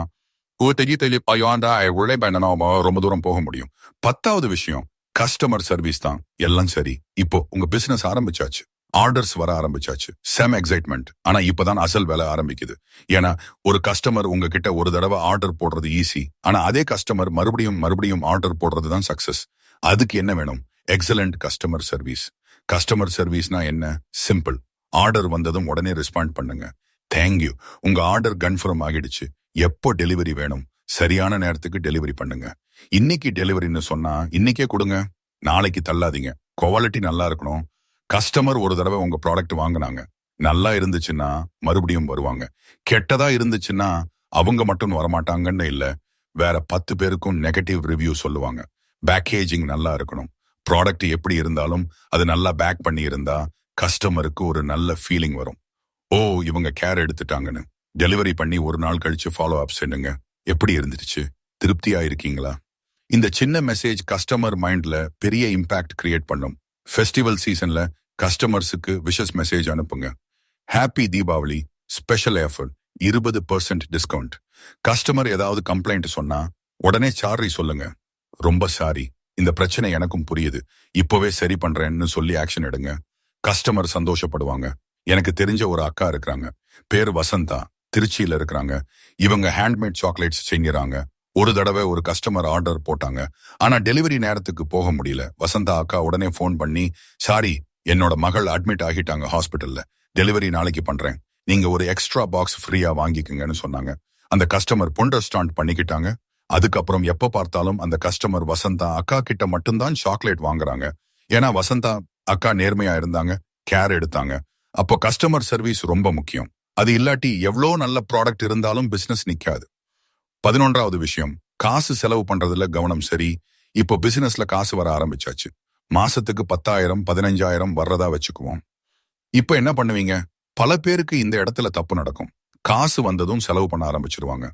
ரொம்ப தூரம் போக முடியும். 10வது விஷயம், கஸ்டமர் சர்வீஸ் தான். எல்லாம் சரி, இப்போ உங்க பிசினஸ் ஆரம்பிச்சாச்சு, ஆர்டர்ஸ் வர ஆரம்பிச்சாச்சு, செம் எக்ஸைட்மெண்ட். ஆனா இப்பதான் அசல் வேலை ஆரம்பிக்குது. ஏன்னா ஒரு கஸ்டமர் உங்ககிட்ட ஒரு தடவை ஆர்டர் போடுறது ஈஸி. ஆனா அதே கஸ்டமர் மறுபடியும் ஆர்டர் போடுறது தான் சக்சஸ். அதுக்கு என்ன வேணும்? Excellent customer service. கஸ்டமர் சர்வீஸ்னா என்ன? சிம்பிள். ஆர்டர் வந்ததும் உடனே ரெஸ்பாண்ட் பண்ணுங்க. தேங்க்யூ, உங்க ஆர்டர் கன்ஃபார்ம் ஆகிடுச்சு, எப்போ டெலிவரி வேணும், சரியான நேரத்துக்கு டெலிவரி பண்ணுங்க. இன்னைக்கு டெலிவரின்னு சொன்னா இன்னைக்கே கொடுங்க, நாளைக்கு தள்ளாதீங்க. குவாலிட்டி நல்லா இருக்கணும், கஸ்டமர் ஒரு தடவை உங்க ப்ராடக்ட் வாங்குனாங்க, நல்லா இருந்துச்சுன்னா மறுபடியும் வருவாங்க. கெட்டதா இருந்துச்சுன்னா அவங்க மட்டும் வரமாட்டாங்கன்னு இல்ல, வேற 10 பேருக்கும் நெகட்டிவ் ரிவ்யூ சொல்லுவாங்க. பேக்கேஜிங் நல்லா இருக்கணும். ப்ராடக்ட் எப்படி இருந்தாலும் அது நல்லா பேக் பண்ணி இருந்தா கஸ்டமருக்கு ஒரு நல்ல ஃபீலிங் வரும். ஓ, இவங்க கேர் எடுத்துட்டாங்கன்னு. டெலிவரி பண்ணி ஒரு நாள் கழிச்சு ஃபாலோ அப் சென்னுங்க. எப்படி இருந்துச்சு? திருப்தியா இருக்கீங்களா? இந்த சின்ன மெசேஜ் கஸ்டமர் மைண்ட்ல பெரிய இம்பாக்ட் கிரியேட் பண்ணும். ஃபெஸ்டிவல் சீசன்ல கஸ்டமர்ஸுக்கு விஷஸ் மெசேஜ் அனுப்புங்க. Happy Deepavali, special offer, 20% discount. Customer ஏதாவது கம்ப்ளைண்ட் சொன்னா உடனே சாரி சொல்லுங்க. ரொம்ப சாரி, இந்த பிரச்சனை எனக்கும் புரியுது, இப்பவே சரி பண்றேன்னு சொல்லி ஆக்ஷன் எடுங்க. கஸ்டமர் சந்தோஷப்படுவாங்க. எனக்கு தெரிஞ்ச ஒரு அக்கா இருக்கிறாங்க, பேர் வசந்தா, திருச்சியில இருக்கிறாங்க. இவங்க ஹேண்ட்மேட் சாக்லேட்ஸ் செய்யறாங்க. ஒரு தடவை ஒரு கஸ்டமர் ஆர்டர் போட்டாங்க, ஆனா டெலிவரி நேரத்துக்கு போக முடியல. வசந்தா அக்கா உடனே ஃபோன் பண்ணி, சாரி, என்னோட மகள் அட்மிட் ஆகிட்டாங்க ஹாஸ்பிட்டல்ல, டெலிவரி நாளைக்கு பண்றேன், நீங்க ஒரு எக்ஸ்ட்ரா பாக்ஸ் ஃப்ரீயா வாங்கிக்கங்கன்னு சொன்னாங்க. அந்த கஸ்டமர் அண்டர்ஸ்டாண்ட் பண்ணிக்கிட்டாங்க. அதுக்கப்புறம் எப்ப பார்த்தாலும் அந்த கஸ்டமர் வசந்தா அக்கா கிட்ட மட்டும்தான் சாக்லேட் வாங்குறாங்க. ஏன்னா வசந்தா அக்கா நேர்மையா இருந்தாங்க, கேர் எடுத்தாங்க. அப்போ கஸ்டமர் சர்வீஸ் ரொம்ப முக்கியம். அது இல்லாட்டி எவ்வளோ நல்ல ப்ராடக்ட் இருந்தாலும் பிசினஸ் நிக்காது. 11வது விஷயம், காசு செலவு பண்றதுல கவனம். சரி, இப்போ பிசினஸ்ல காசு வர ஆரம்பிச்சாச்சு. மாசத்துக்கு 10,000 15,000 வர்றதா வச்சுக்குவோம். இப்போ என்ன பண்ணுவீங்க? பல பேருக்கு இந்த இடத்துல தப்பு நடக்கும். காசு வந்ததும் செலவு பண்ண ஆரம்பிச்சிருவாங்க.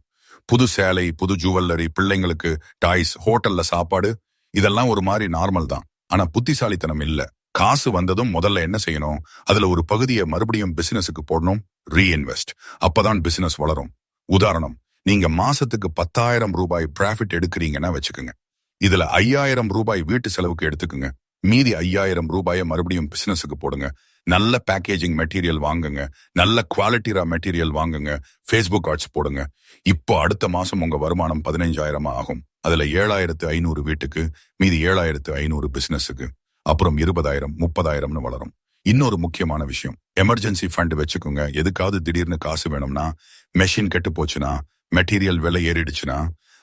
புது சேலை, புது ஜுவல்லரி, பிள்ளைங்களுக்கு டாய்ஸ், ஹோட்டல்ல சாப்பாடு, இதெல்லாம் ஒரு மாதிரி நார்மல் தான். ஆனா புத்திசாலித்தனம் இல்ல. காசு வந்ததும் முதல்ல என்ன செய்யணும்? அதுல ஒரு பகுதியை மறுபடியும் பிசினஸுக்கு போடணும், ரீஇன்வெஸ்ட். அப்பதான் பிசினஸ் வளரும். உதாரணம், நீங்க மாசத்துக்கு 10,000 ரூபாய் ப்ராஃபிட் எடுக்கிறீங்கன்னா வச்சுக்கோங்க. இதுல 5,000 ரூபாய் வீட்டு செலவுக்கு எடுத்துக்குங்க. மீதி 5,000 ரூபாயை மறுபடியும் பிசினஸுக்கு போடுங்க. நல்ல பேக்கேஜிங் மெட்டீரியல் வாங்குங்க, நல்ல குவாலிட்டிரா மெட்டீரியல் வாங்குங்க, ஃபேஸ்புக் ஆட்ஸ் போடுங்க. இப்போ அடுத்த மாசம் உங்க வருமானம் 15,000 ஆகும். அதுல 7,500 வீட்டுக்கு, மீதி 7,500 பிசினஸுக்கு, அப்புறம் 20,000 30,000ன்னு வளரும். இன்னொரு முக்கியமான விஷயம், எமர்ஜென்சி ஃபண்ட் வச்சுக்கோங்க. எதுக்காவது திடீர்னு காசு வேணும்னா, மெஷின் கெட்டு போச்சுன்னா, மெட்டீரியல் விலை ஏறிடுச்சுன்னா,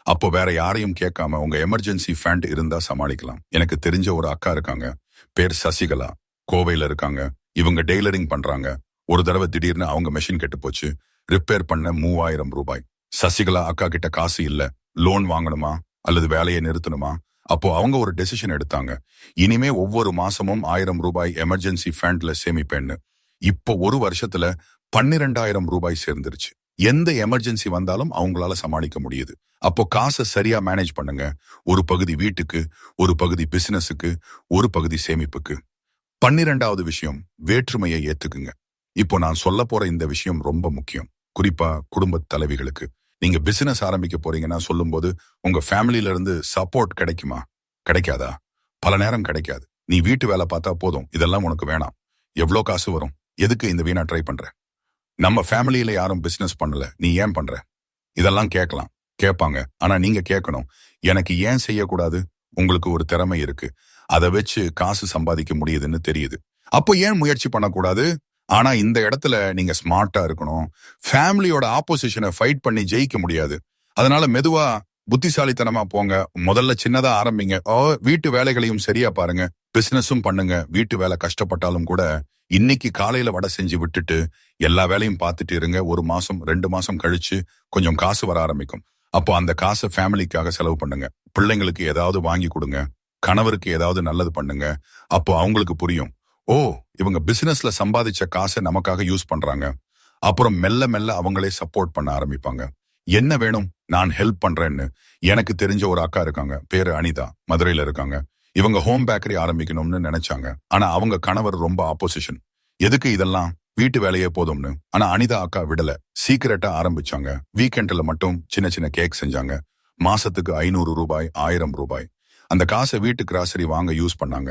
அப்போ வேற யாரையும் கேட்காம உங்க எமர்ஜென்சி ஃபண்ட் இருந்தா சமாளிக்கலாம். எனக்கு தெரிஞ்ச ஒரு அக்கா இருக்காங்க, பேர் சசிகலா, கோவையில இருக்காங்க. இவங்க டெய்லரிங் பண்றாங்க. ஒரு தடவை திடீர்னு அவங்க மெஷின் கெட்டு போச்சு. ரிப்பேர் பண்ண 3,000 ரூபாய். சசிகலா அக்கா கிட்ட காசு இல்ல. லோன் வாங்கணுமா அல்லது வேலையை நிறுத்தணுமா? அப்போ அவங்க ஒரு டெசிஷன் எடுத்தாங்க. இனிமே ஒவ்வொரு மாசமும் 1,000 ரூபாய் எமர்ஜென்சி ஃபண்ட்ல சேமிப்பேன்னு. இப்போ ஒரு வருஷத்துல 12,000 ரூபாய் சேர்ந்துருச்சு. எந்த எமர்ஜென்சி வந்தாலும் அவங்களால சமாளிக்க முடியுது. அப்போ காசை சரியா மேனேஜ் பண்ணுங்க. ஒரு பகுதி வீட்டுக்கு, ஒரு பகுதி பிசினஸுக்கு, ஒரு பகுதி சேமிப்புக்கு. 12வது விஷயம், வேற்றுமையை ஏத்துக்குங்க. இப்போ நான் சொல்ல போற இந்த விஷயம் ரொம்ப முக்கியம், குறிப்பா குடும்ப தலைவிகளுக்கு. நீங்க பிசினஸ் ஆரம்பிக்க போறீங்கன்னா சொல்லும்போது உங்க ஃபேமிலியில இருந்து சப்போர்ட் கிடைக்குமா? கிடைக்காதா? பல நேரம் கிடைக்காது. நீ வீட்டு வேலை பார்த்தா போதும், இதெல்லாம் உனக்கு வேணாம், எவ்வளோ காசு வரும், எதுக்கு இந்த வீணா ட்ரை பண்ற, நம்ம ஃபேமிலியில யாரும் பிசினஸ் பண்ணல, நீ ஏன் பண்ற, இதெல்லாம் கேட்பாங்க. ஆனா நீங்க கேட்கணும், எனக்கு ஏன் செய்யக்கூடாது? உங்களுக்கு ஒரு திறமை இருக்கு, அதை வச்சு காசு சம்பாதிக்க முடியுதுன்னு தெரியுது, அப்போ ஏன் முயற்சி பண்ணக்கூடாது? ஆனா இந்த இடத்துல நீங்க ஸ்மார்ட்டா இருக்கணும். ஃபேமிலியோட ஆப்போசிஷனை ஃபைட் பண்ணி ஜெயிக்க முடியாது. அதனால மெதுவா புத்திசாலித்தனமா போங்க. முதல்ல சின்னதா ஆரம்பிங்க. வீட்டு வேலைகளையும் சரியா பாருங்க, பிசினஸும் பண்ணுங்க. வீட்டு வேலை கஷ்டப்பட்டாலும் கூட இன்னைக்கு காலையில வடை செஞ்சு விட்டுட்டு எல்லா வேலையும் பார்த்துட்டு இருங்க. 1 மாசம் 2 மாசம் கழிச்சு கொஞ்சம் காசு வர ஆரம்பிக்கும். அப்போ அந்த காசை ஃபேமிலிக்காக செலவு பண்ணுங்க. பிள்ளைங்களுக்கு ஏதாவது வாங்கி கொடுங்க, கணவருக்கு ஏதாவது நல்லது பண்ணுங்க. அப்போ அவங்களுக்கு புரியும், ஓ, இவங்க பிசினஸ்ல சம்பாதிச்ச காசை நமக்காக யூஸ் பண்றாங்க. அப்புறம் மெல்ல மெல்ல அவங்களே சப்போர்ட் பண்ண ஆரம்பிப்பாங்க. என்ன வேணும், நான் ஹெல்ப் பண்றேன்னு. எனக்கு தெரிஞ்ச ஒரு அக்கா இருக்காங்க, பேரு அனிதா, மதுரையில இருக்காங்க. இவங்க ஹோம் பேக்கரி ஆரம்பிக்கணும்னு நினைச்சாங்க. ஆனா அவங்க கணவர் ரொம்ப ஆப்போசிஷன். எதுக்கு இதெல்லாம், வீட்டு வேலையே போதும்னு. ஆனா அனிதா அக்கா விடல, சீக்கிரட்டா ஆரம்பிச்சாங்க. வீக்கெண்ட்ல மட்டும் சின்ன சின்ன கேக் செஞ்சாங்க. மாசத்துக்கு 500 ரூபாய் 1000 ரூபாய். அந்த காசை வீட்டு கிராசரி வாங்க யூஸ் பண்ணாங்க.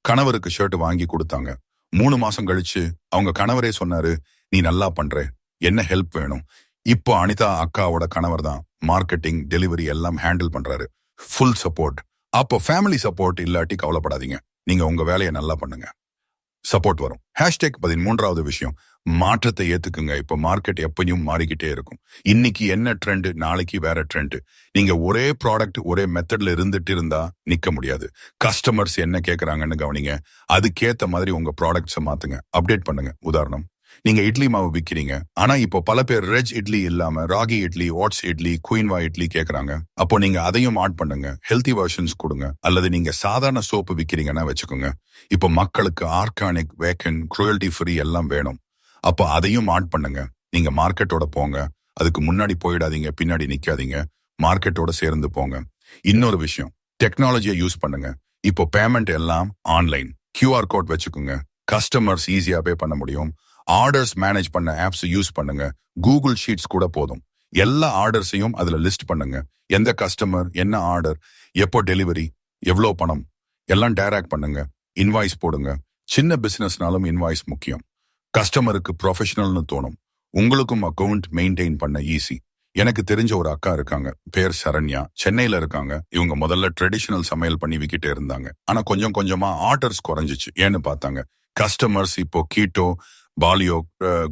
கணவருக்கு ஷர்ட் வாங்கி கொடுத்தாங்க. 3 மாசம் கழிச்சு அவங்க கணவரே சொன்னாரு, நீ நல்லா பண்ற, என்ன ஹெல்ப் வேணும்? இப்போ அனிதா அக்காவோட கணவர் தான் மார்க்கெட்டிங், டெலிவரி எல்லாம் ஹேண்டில் பண்றாரு. Full support. அப்போ ஃபேமிலி சப்போர்ட் இல்லாட்டி கவலைப்படாதீங்க, நீங்க உங்க வேலையை நல்லா பண்ணுங்க, சப்போர்ட் வரும். #13வது விஷயம், மாற்றத்தை ஏத்துக்குங்க. இப்ப மார்க்கெட் எப்பயும் மாறிக்கிட்டே இருக்கும். இன்னைக்கு என்ன ட்ரெண்ட், நாளைக்கு வேற ட்ரெண்ட். நீங்க ஒரே ப்ராடக்ட் ஒரே மெத்தட்ல இருந்துட்டு இருந்தா நிக்க முடியாது. கஸ்டமர்ஸ் என்ன கேக்குறாங்கன்னு கவனிங்க. அதுக்கேத்த மாதிரி உங்க ப்ராடக்ட்ஸை மாத்துங்க, அப்டேட் பண்ணுங்க. உதாரணம், நீங்க இட்லி மாவு விக்கிறீங்க. ஆனா இப்போ பல பேர் ரெஜ் இட்லி இல்லாம ராகி இட்லி, ஓட்ஸ் இட்லி, குயின்வா இட்லி கேக்குறாங்க. அப்போ நீங்க அதையும் ஆட் பண்ணுங்க. ஹெல்தி வெர்ஷன்ஸ் கொடுங்க. அல்லது நீங்க சாதாரண சோப்பு விக்கிறீங்கன்னா வச்சுக்கோங்க. இப்போ மக்களுக்கு ஆர்கானிக், வேக்கன், குரூயல்டி ஃப்ரீ எல்லாம் வேணும். அப்போ அதையும் ஆட் பண்ணுங்க. நீங்க மார்க்கெட்டோட போங்க. அதுக்கு முன்னாடி போயிடாதீங்க, பின்னாடி நிக்காதீங்க. மார்க்கெட்டோட சேர்ந்து போங்க. இன்னொரு விஷயம், டெக்னாலஜியை யூஸ் பண்ணுங்க. இப்போ பேமெண்ட் எல்லாம் ஆன்லைன். கியூஆர் கோட் வச்சுக்கோங்க. கஸ்டமர்ஸ் ஈஸியா பே பண்ண முடியும். ஆர்டர்ஸ் மேனேஜ் பண்ண ஆப்ஸ் யூஸ் பண்ணுங்க. கூகுள் ஷீட்ஸ் கூட போதும். எல்லா ஆர்டர்ஸையும் அதுல லிஸ்ட் பண்ணுங்க. எந்த கஸ்டமர், என்ன ஆர்டர், எப்போ டெலிவரி, எவ்வளோ பணம், எல்லாம் டைரக்ட் பண்ணுங்க. இன்வாய்ஸ் போடுங்க. சின்ன பிசினஸ்னாலும் இன்வாய்ஸ் முக்கியம். கஸ்டமருக்கு ப்ரொஃபஷனல்னு தோணும். உங்களுக்கும் அக்கௌண்ட் மெயின்டைன் பண்ண ஈஸி. எனக்கு தெரிஞ்ச ஒரு அக்கா இருக்காங்க, பேர் சரண்யா. சென்னையில இருக்காங்க. இவங்க முதல்ல ட்ரெடிஷனல் சமையல் பண்ணி விக்கிட்டே இருந்தாங்க. ஆனா கொஞ்சம் கொஞ்சமா ஆர்டர்ஸ் குறைஞ்சிச்சு. ஏன்னு பார்த்தாங்க, கஸ்டமர்ஸ் இப்போ கீட்டோ, பாலியோ,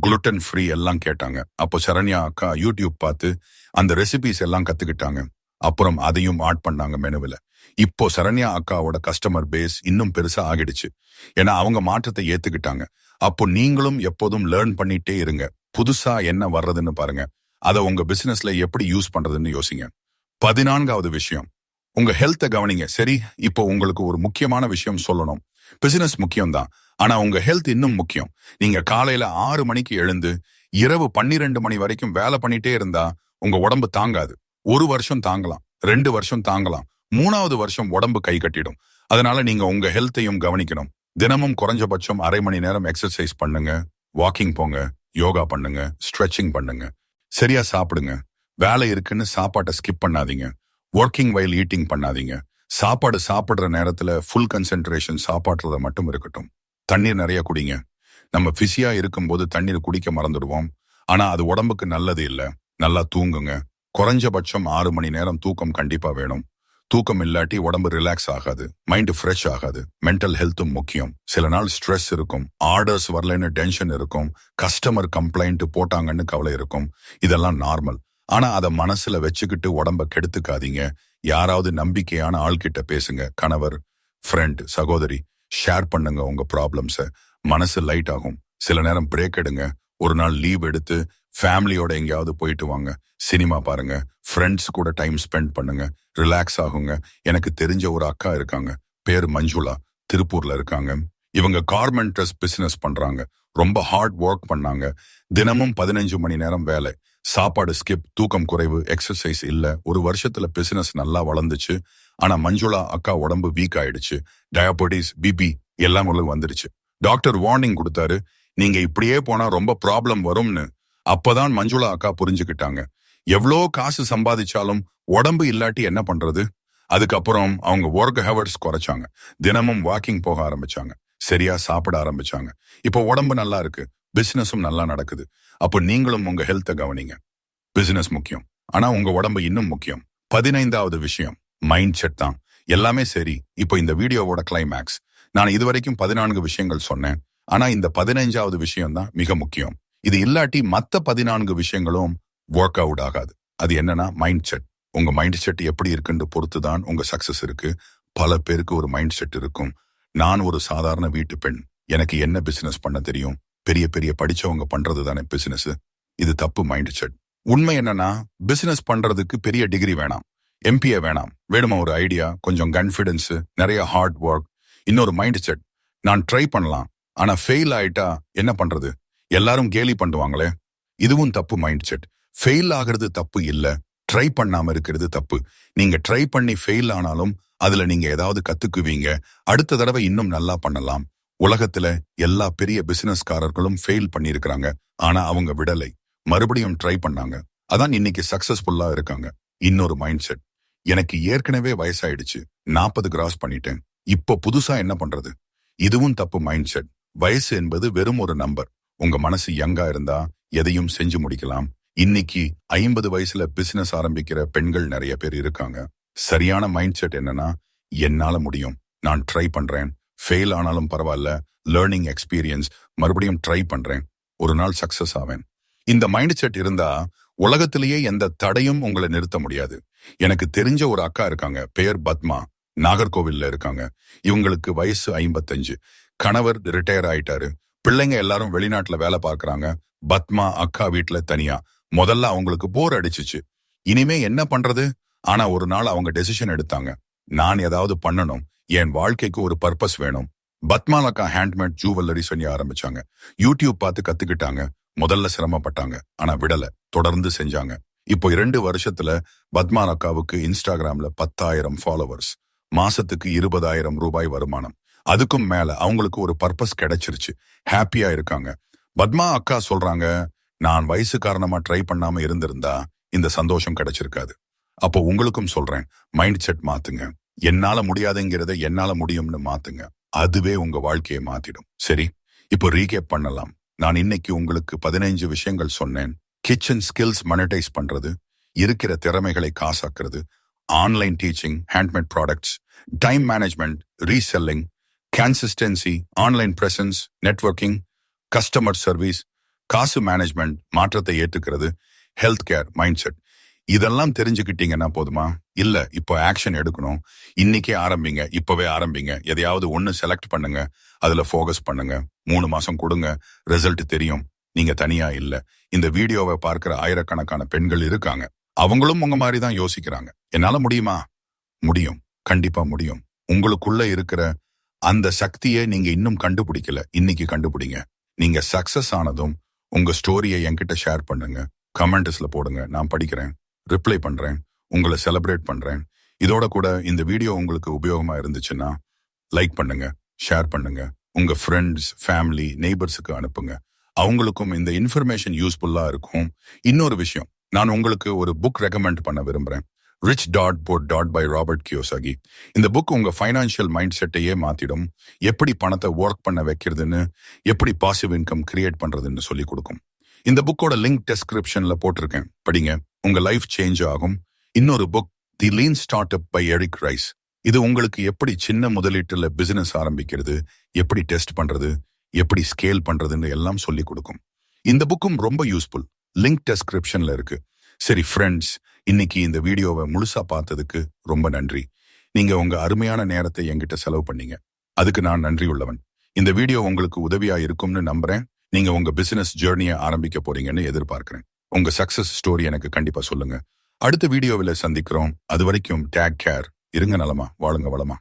குளுட்டன் ஃப்ரீ எல்லாம் கேட்டாங்க. அப்போ சரண்யா அக்கா யூடியூப் பார்த்து அந்த ரெசிபிஸ் எல்லாம் கத்துக்கிட்டாங்க. அப்புறம் அதையும் ஆட் பண்ணாங்க மெனுவில். இப்போ சரண்யா அக்காவோட கஸ்டமர் பேஸ் இன்னும் பெருசா ஆகிடுச்சு. ஏன்னா அவங்க மாற்றத்தை ஏத்துக்கிட்டாங்க. அப்போ நீங்களும் எப்போதும் லேர்ன் பண்ணிட்டே இருங்க. புதுசா என்ன வர்றதுன்னு பாருங்க. அதை உங்க பிசினஸ்ல எப்படி யூஸ் பண்றதுன்னு யோசிங்க. 14வது விஷயம், உங்க ஹெல்த்தை கவனிங்க. சரி, இப்போ உங்களுக்கு ஒரு முக்கியமான விஷயம் சொல்லணும். பிசினஸ் முக்கியம்தான், ஆனா உங்க ஹெல்த் இன்னும் முக்கியம். நீங்க காலையில 6 மணிக்கு எழுந்து இரவு 12 மணி வரைக்கும் வேலை பண்ணிட்டே இருந்தா உங்க உடம்பு தாங்காது. 1 வருஷம் தாங்கலாம், 2 வருஷம் தாங்கலாம், 3வது வருஷம் உடம்பு கை கட்டிடும். அதனால நீங்க உங்க ஹெல்த்தையும் கவனிக்கணும். தினமும் குறைஞ்சபட்சம் அரை மணி நேரம் எக்ஸசைஸ் பண்ணுங்க, வாக்கிங் போங்க, யோகா பண்ணுங்க, ஸ்ட்ரெச்சிங் பண்ணுங்க. சரியா சாப்பிடுங்க. வேலை இருக்குன்னு சாப்பாட்டை ஸ்கிப் பண்ணாதீங்க. ஒர்க்கிங் வைல் ஈட்டிங் பண்ணாதீங்க. சாப்பாடு சாப்பிடுற நேரத்துல ஃபுல் கன்சென்ட்ரேஷன் சாப்பாட்டுல மட்டும் இருக்கட்டும். தண்ணீர் நிறைய குடிங்க. நம்ம பிஸியா இருக்கும்போது தண்ணீர் குடிக்க மறந்துடுவோம். ஆனா அது உடம்புக்கு நல்லது இல்ல. நல்லா தூங்குங்க. குறைஞ்சபட்சம் 6 மணி நேரம் தூக்கம் கண்டிப்பா வேணும். தூக்கம் இல்லாட்டி உடம்பு ரிலாக்ஸ் ஆகாது, மைண்ட் ஃப்ரெஷ் ஆகாது. மென்டல் ஹெல்த்தும் முக்கியம். சில நாள் ஸ்ட்ரெஸ் இருக்கும், ஆர்டர்ஸ் வரலன்னு டென்ஷன் இருக்கும், கஸ்டமர் கம்ப்ளைண்ட் போட்டாங்கன்னு கவலை இருக்கும். இதெல்லாம் நார்மல். ஆனா அதை மனசுல வச்சுக்கிட்டு உடம்ப கெடுத்துக்காதீங்க. யாராவது நம்பிக்கையான ஆள்கிட்ட பேசுங்க. கணவர், ஃப்ரெண்ட், சகோதரி, ஷேர் பண்ணுங்க உங்க ப்ராப்ளம்ஸ. மனசு லைட் ஆகும். சில நேரம் பிரேக் எடுங்க. ஒரு நாள் லீவ் எடுத்து ஃபேமிலியோட எங்கேயாவது போயிட்டு வாங்க. சினிமா பாருங்க, ஃப்ரெண்ட்ஸ் கூட டைம் ஸ்பெண்ட் பண்ணுங்க, ரிலாக்ஸ் ஆகுங்க. எனக்கு தெரிஞ்ச ஒரு அக்கா இருக்காங்க, பேர் மஞ்சுளா, திருப்பூர்ல இருக்காங்க. இவங்க கார்மெண்ட்ஸ் பிசினஸ் பண்றாங்க. ரொம்ப ஹார்ட் ஒர்க் பண்ணாங்க. தினமும் 15 மணி நேரம் வேலை, சாப்பாடு ஸ்கிப், தூக்கம் குறைவு, எக்ஸசைஸ் இல்ல. 1 வருஷத்துல பிசினஸ் நல்லா வளர்ந்துச்சு. ஆனா மஞ்சுளா அக்கா உடம்பு வீக் ஆயிடுச்சு. டயபெட்டிஸ், பிபி எல்லாம் உங்களுக்கு வந்துருச்சு. டாக்டர் வார்னிங் கொடுத்தாரு, நீங்க இப்படியே போனா ரொம்ப ப்ராப்ளம் வரும்னு. அப்பதான் மஞ்சுளா அக்கா புரிஞ்சுக்கிட்டாங்க. எவ்வளோ காசு சம்பாதிச்சாலும் உடம்பு இல்லாட்டி என்ன பண்றது? அதுக்கப்புறம் அவங்க ஒர்க் ஹவர்ஸ் குறைச்சாங்க. தினமும் வாக்கிங் போக ஆரம்பிச்சாங்க. சரியா சாப்பிட ஆரம்பிச்சாங்க. இப்போ உடம்பு நல்லா இருக்கு, பிசினஸும் நல்லா நடக்குது. அப்போ நீங்களும் உங்க ஹெல்த்தை கவனிங்க. பிசினஸ் முக்கியம், ஆனா உங்க உடம்பு இன்னும் முக்கியம். 15வது விஷயம், மைண்ட் செட் தான். எல்லாமே சரி. இப்போ இந்த வீடியோவோட கிளைமேக்ஸ். நான் இதுவரைக்கும் 14 விஷயங்கள் சொன்னேன். ஆனா இந்த 15வது விஷயம் தான் மிக முக்கியம். இது இல்லாட்டி மத்த 14 விஷயங்களும் ஒர்க் அவுட் ஆகாது. அது என்னன்னா மைண்ட் செட். உங்க மைண்ட் செட் எப்படி இருக்குன்னு பொறுத்து தான் உங்க சக்சஸ் இருக்கு. பல பேருக்கு ஒரு மைண்ட் செட் இருக்கும். நான் ஒரு சாதாரண வீட்டு பெண், எனக்கு என்ன பிசினஸ் பண்ண தெரியும்? பெரிய பெரிய படிச்சவங்க பண்றது தானே பிசினஸ். இது தப்பு மைண்ட் செட். உண்மை என்னன்னா, பிசினஸ் பண்றதுக்கு பெரிய டிகிரி வேணாம், எம்பிஏ வேணாம். வேணுமா ஒரு ஐடியா, கொஞ்சம் கான்ஃபிடன்ஸ், நிறைய ஹார்ட் ஒர்க். இன்னொரு மைண்ட் செட், நான் ட்ரை பண்ணலாம், ஆனா ஃபெயில் ஆயிட்டா என்ன பண்றது? எல்லாரும் கேலி பண்ணுவாங்களே. இதுவும் தப்பு மைண்ட் செட். ஃபெயில் ஆகிறது தப்பு இல்ல, ட்ரை பண்ணாம இருக்கிறது தப்பு. நீங்க ட்ரை பண்ணி ஃபெயில் ஆனாலும் அதுல நீங்க ஏதாவது கத்துக்குவீங்க. அடுத்த தடவை இன்னும் நல்லா பண்ணலாம். உலகத்துல எல்லா பெரிய பிசினஸ்காரர்களும் ஃபெயில் பண்ணியிருக்கிறாங்க. ஆனா அவங்க விடலை, மறுபடியும் ட்ரை பண்ணாங்க. அதான் இன்னைக்கு சக்சஸ்ஃபுல்லா இருக்காங்க. இன்னொரு மைண்ட் செட், எனக்கு ஏற்கனவே வயசாயிடுச்சு, 40 கிராஸ் பண்ணிட்டேன், இப்போ புதுசா என்ன பண்றது? இதுவும் தப்பு மைண்ட் செட். வயசு என்பது வெறும் ஒரு நம்பர். உங்க மனசு யங்கா இருந்தா எதையும் செஞ்சு முடிக்கலாம். இன்னைக்கு 50 வயசுல பிசினஸ் ஆரம்பிக்கிற பெண்கள் நிறைய பேர் இருக்காங்க. சரியான மைண்ட் செட் என்னன்னா, என்னால முடியும், நான் ட்ரை பண்றேன், ஃபெயில் ஆனாலும் பரவாயில்ல, லேர்னிங் எக்ஸ்பீரியன்ஸ், மறுபடியும் ட்ரை பண்றேன். ஒரு நாள் சக்சஸ் ஆவேன். இந்த மைண்ட் செட் இருந்தா உலகத்திலேயே எந்த தடையும் உங்களை நிறுத்த முடியாது. எனக்கு தெரிஞ்ச ஒரு அக்கா இருக்காங்க, பெயர் பத்மா, நாகர்கோவில்ல இருக்காங்க. இவங்களுக்கு வயசு 55. கணவர் ரிட்டையர் ஆயிட்டாரு. பிள்ளைங்க எல்லாரும் வெளிநாட்டுல வேலை பார்க்கறாங்க. பத்மா அக்கா வீட்டுல தனியா. முதல்ல அவங்களுக்கு போர் அடிச்சுச்சு. இனிமே என்ன பண்றது? ஆனா ஒரு நாள் அவங்க டெசிஷன் எடுத்தாங்க. நான் ஏதாவது பண்ணணும், என் வாழ்க்கைக்கு ஒரு பர்பஸ் வேணும். பத்மாலக்கா ஹேண்ட்மேட் ஜூவல்லரி சொல்லி ஆரம்பிச்சாங்க. யூடியூப் பார்த்து கத்துக்கிட்டாங்க. முதல்ல சிரமப்பட்டாங்க, ஆனா விடல, தொடர்ந்து செஞ்சாங்க. இப்போ 2 வருஷத்துல பத்மாலக்காவுக்கு இன்ஸ்டாகிராம்ல 10,000 ஃபாலோவர்ஸ், மாசத்துக்கு 20,000 ரூபாய் வருமானம். அதுக்கும் மேல அவங்களுக்கு ஒரு பர்பஸ் கிடைச்சிருச்சு. ஹாப்பியா இருக்காங்க. பத்மா அக்கா சொல்றாங்க, நான் வயசு காரணமா ட்ரை பண்ணாம இருந்திருந்தா இந்த சந்தோஷம் கிடைச்சிருக்காது. அப்போ உங்களுக்கும் சொல்றேன், மைண்ட் செட் மாத்துங்க. என்னால முடியாதுங்கிறத என்னால முடியும்னு மாத்துங்க. அதுவே உங்க வாழ்க்கையை மாத்திடும். சரி, இப்போ ரீகேப் பண்ணலாம். நான் இன்னைக்கு உங்களுக்கு 15 விஷயங்கள் சொன்னேன். கிச்சன் ஸ்கில்ஸ் மானிட்டைஸ் பண்றது, இருக்கிற திறமைகளை காசாக்குறது, online teaching, handmade products, time management, reselling, consistency, online presence, networking, customer service, காசு மேனேஜ்மெண்ட், மாற்றத்தை ஏற்றுக்கிறது, ஹெல்த் கேர், மைண்ட் செட். இதெல்லாம் தெரிஞ்சுக்கிட்டீங்கன்னா போதுமா? இல்ல, இப்போ ஆக்ஷன் எடுக்கணும். இன்னைக்கே ஆரம்பிங்க, இப்பவே ஆரம்பிங்க. எதையாவது ஒண்ணு செலக்ட் பண்ணுங்க, அதுல ஃபோகஸ் பண்ணுங்க. 3 மாசம் கொடுங்க, ரிசல்ட் தெரியும். நீங்க தனியா இல்ல. இந்த வீடியோவை பார்க்கிற ஆயிரக்கணக்கான பெண்கள் இருக்காங்க. அவங்களும் உங்க மாதிரி தான் யோசிக்கிறாங்க. என்னால முடியுமா? முடியும், கண்டிப்பா முடியும். உங்களுக்குள்ள இருக்கிற அந்த சக்தியை நீங்க இன்னும் கண்டுபிடிக்கல, இன்னைக்கு கண்டுபிடிங்க. நீங்க சக்சஸ் ஆனதும் உங்க ஸ்டோரியை என்கிட்ட ஷேர் பண்ணுங்க. கமெண்ட்ஸ்ல போடுங்க, நான் படிக்கிறேன், ரிப்ளை பண்றேன், உங்களை செலிப்ரேட் பண்றேன். இதோட கூட இந்த வீடியோ உங்களுக்கு உபயோகமா இருந்துச்சுன்னா லைக் பண்ணுங்க, ஷேர் பண்ணுங்க, உங்க ஃப்ரெண்ட்ஸ், ஃபேமிலி, நெய்பர்ஸுக்கு அனுப்புங்க. அவங்களுக்கும் இந்த இன்ஃபர்மேஷன் யூஸ்ஃபுல்லா இருக்கும். இன்னொரு விஷயம், நான் உங்களுக்கு ஒரு புக் ரெக்கமெண்ட் பண்ண விரும்புறேன். Rich Dad Poor Dad by Robert Kiyosaki. இந்த புக் உங்க ஃபைனான்சியல் மைண்ட் செட்டையே மாத்திடும். எப்படி பணத்தை ஒர்க் பண்ண வைக்கிறதுன்னு, எப்படி பாசிவ் இன்கம் கிரியேட் பண்றதுன்னு சொல்லி கொடுக்கும். இந்த புக்கோட லிங்க் டெஸ்கிரிப்ஷன்ல போட்டிருக்கேன், படிங்க. உங்க லைஃப் சேஞ்ச் ஆகும். இன்னொரு book, the Lean Startup by Eric Ries. இது உங்களுக்கு எப்படி சின்ன முதலீட்டுல பிசினஸ் ஆரம்பிக்கிறது, எப்படி டெஸ்ட் பண்றது, எப்படி ஸ்கேல் பண்றதுன்னு எல்லாம் சொல்லி கொடுக்கும். இந்த புக்கும் ரொம்ப யூஸ்ஃபுல். லிங்க் டெஸ்கிரிப்ஷன்ல இருக்கு. சரி ஃப்ரெண்ட்ஸ், இன்னைக்கு இந்த வீடியோவை முழுசா பார்த்ததுக்கு ரொம்ப நன்றி. நீங்க உங்க அருமையான நேரத்தை என்கிட்ட செலவு பண்ணீங்க. அதுக்கு நான் நன்றி உள்ளவன். இந்த வீடியோ உங்களுக்கு உதவியா இருக்கும்னு நம்புறேன். நீங்க உங்க பிசினஸ் ஜேர்னியை ஆரம்பிக்க போறீங்கன்னு எதிர்பார்க்கிறேன். உங்க சக்சஸ் ஸ்டோரி எனக்கு கண்டிப்பா சொல்லுங்க. அடுத்த வீடியோவில் சந்திக்கிறோம். அது வரைக்கும் டேக் கேர். இருங்க நலமா, வாழுங்க வளமா.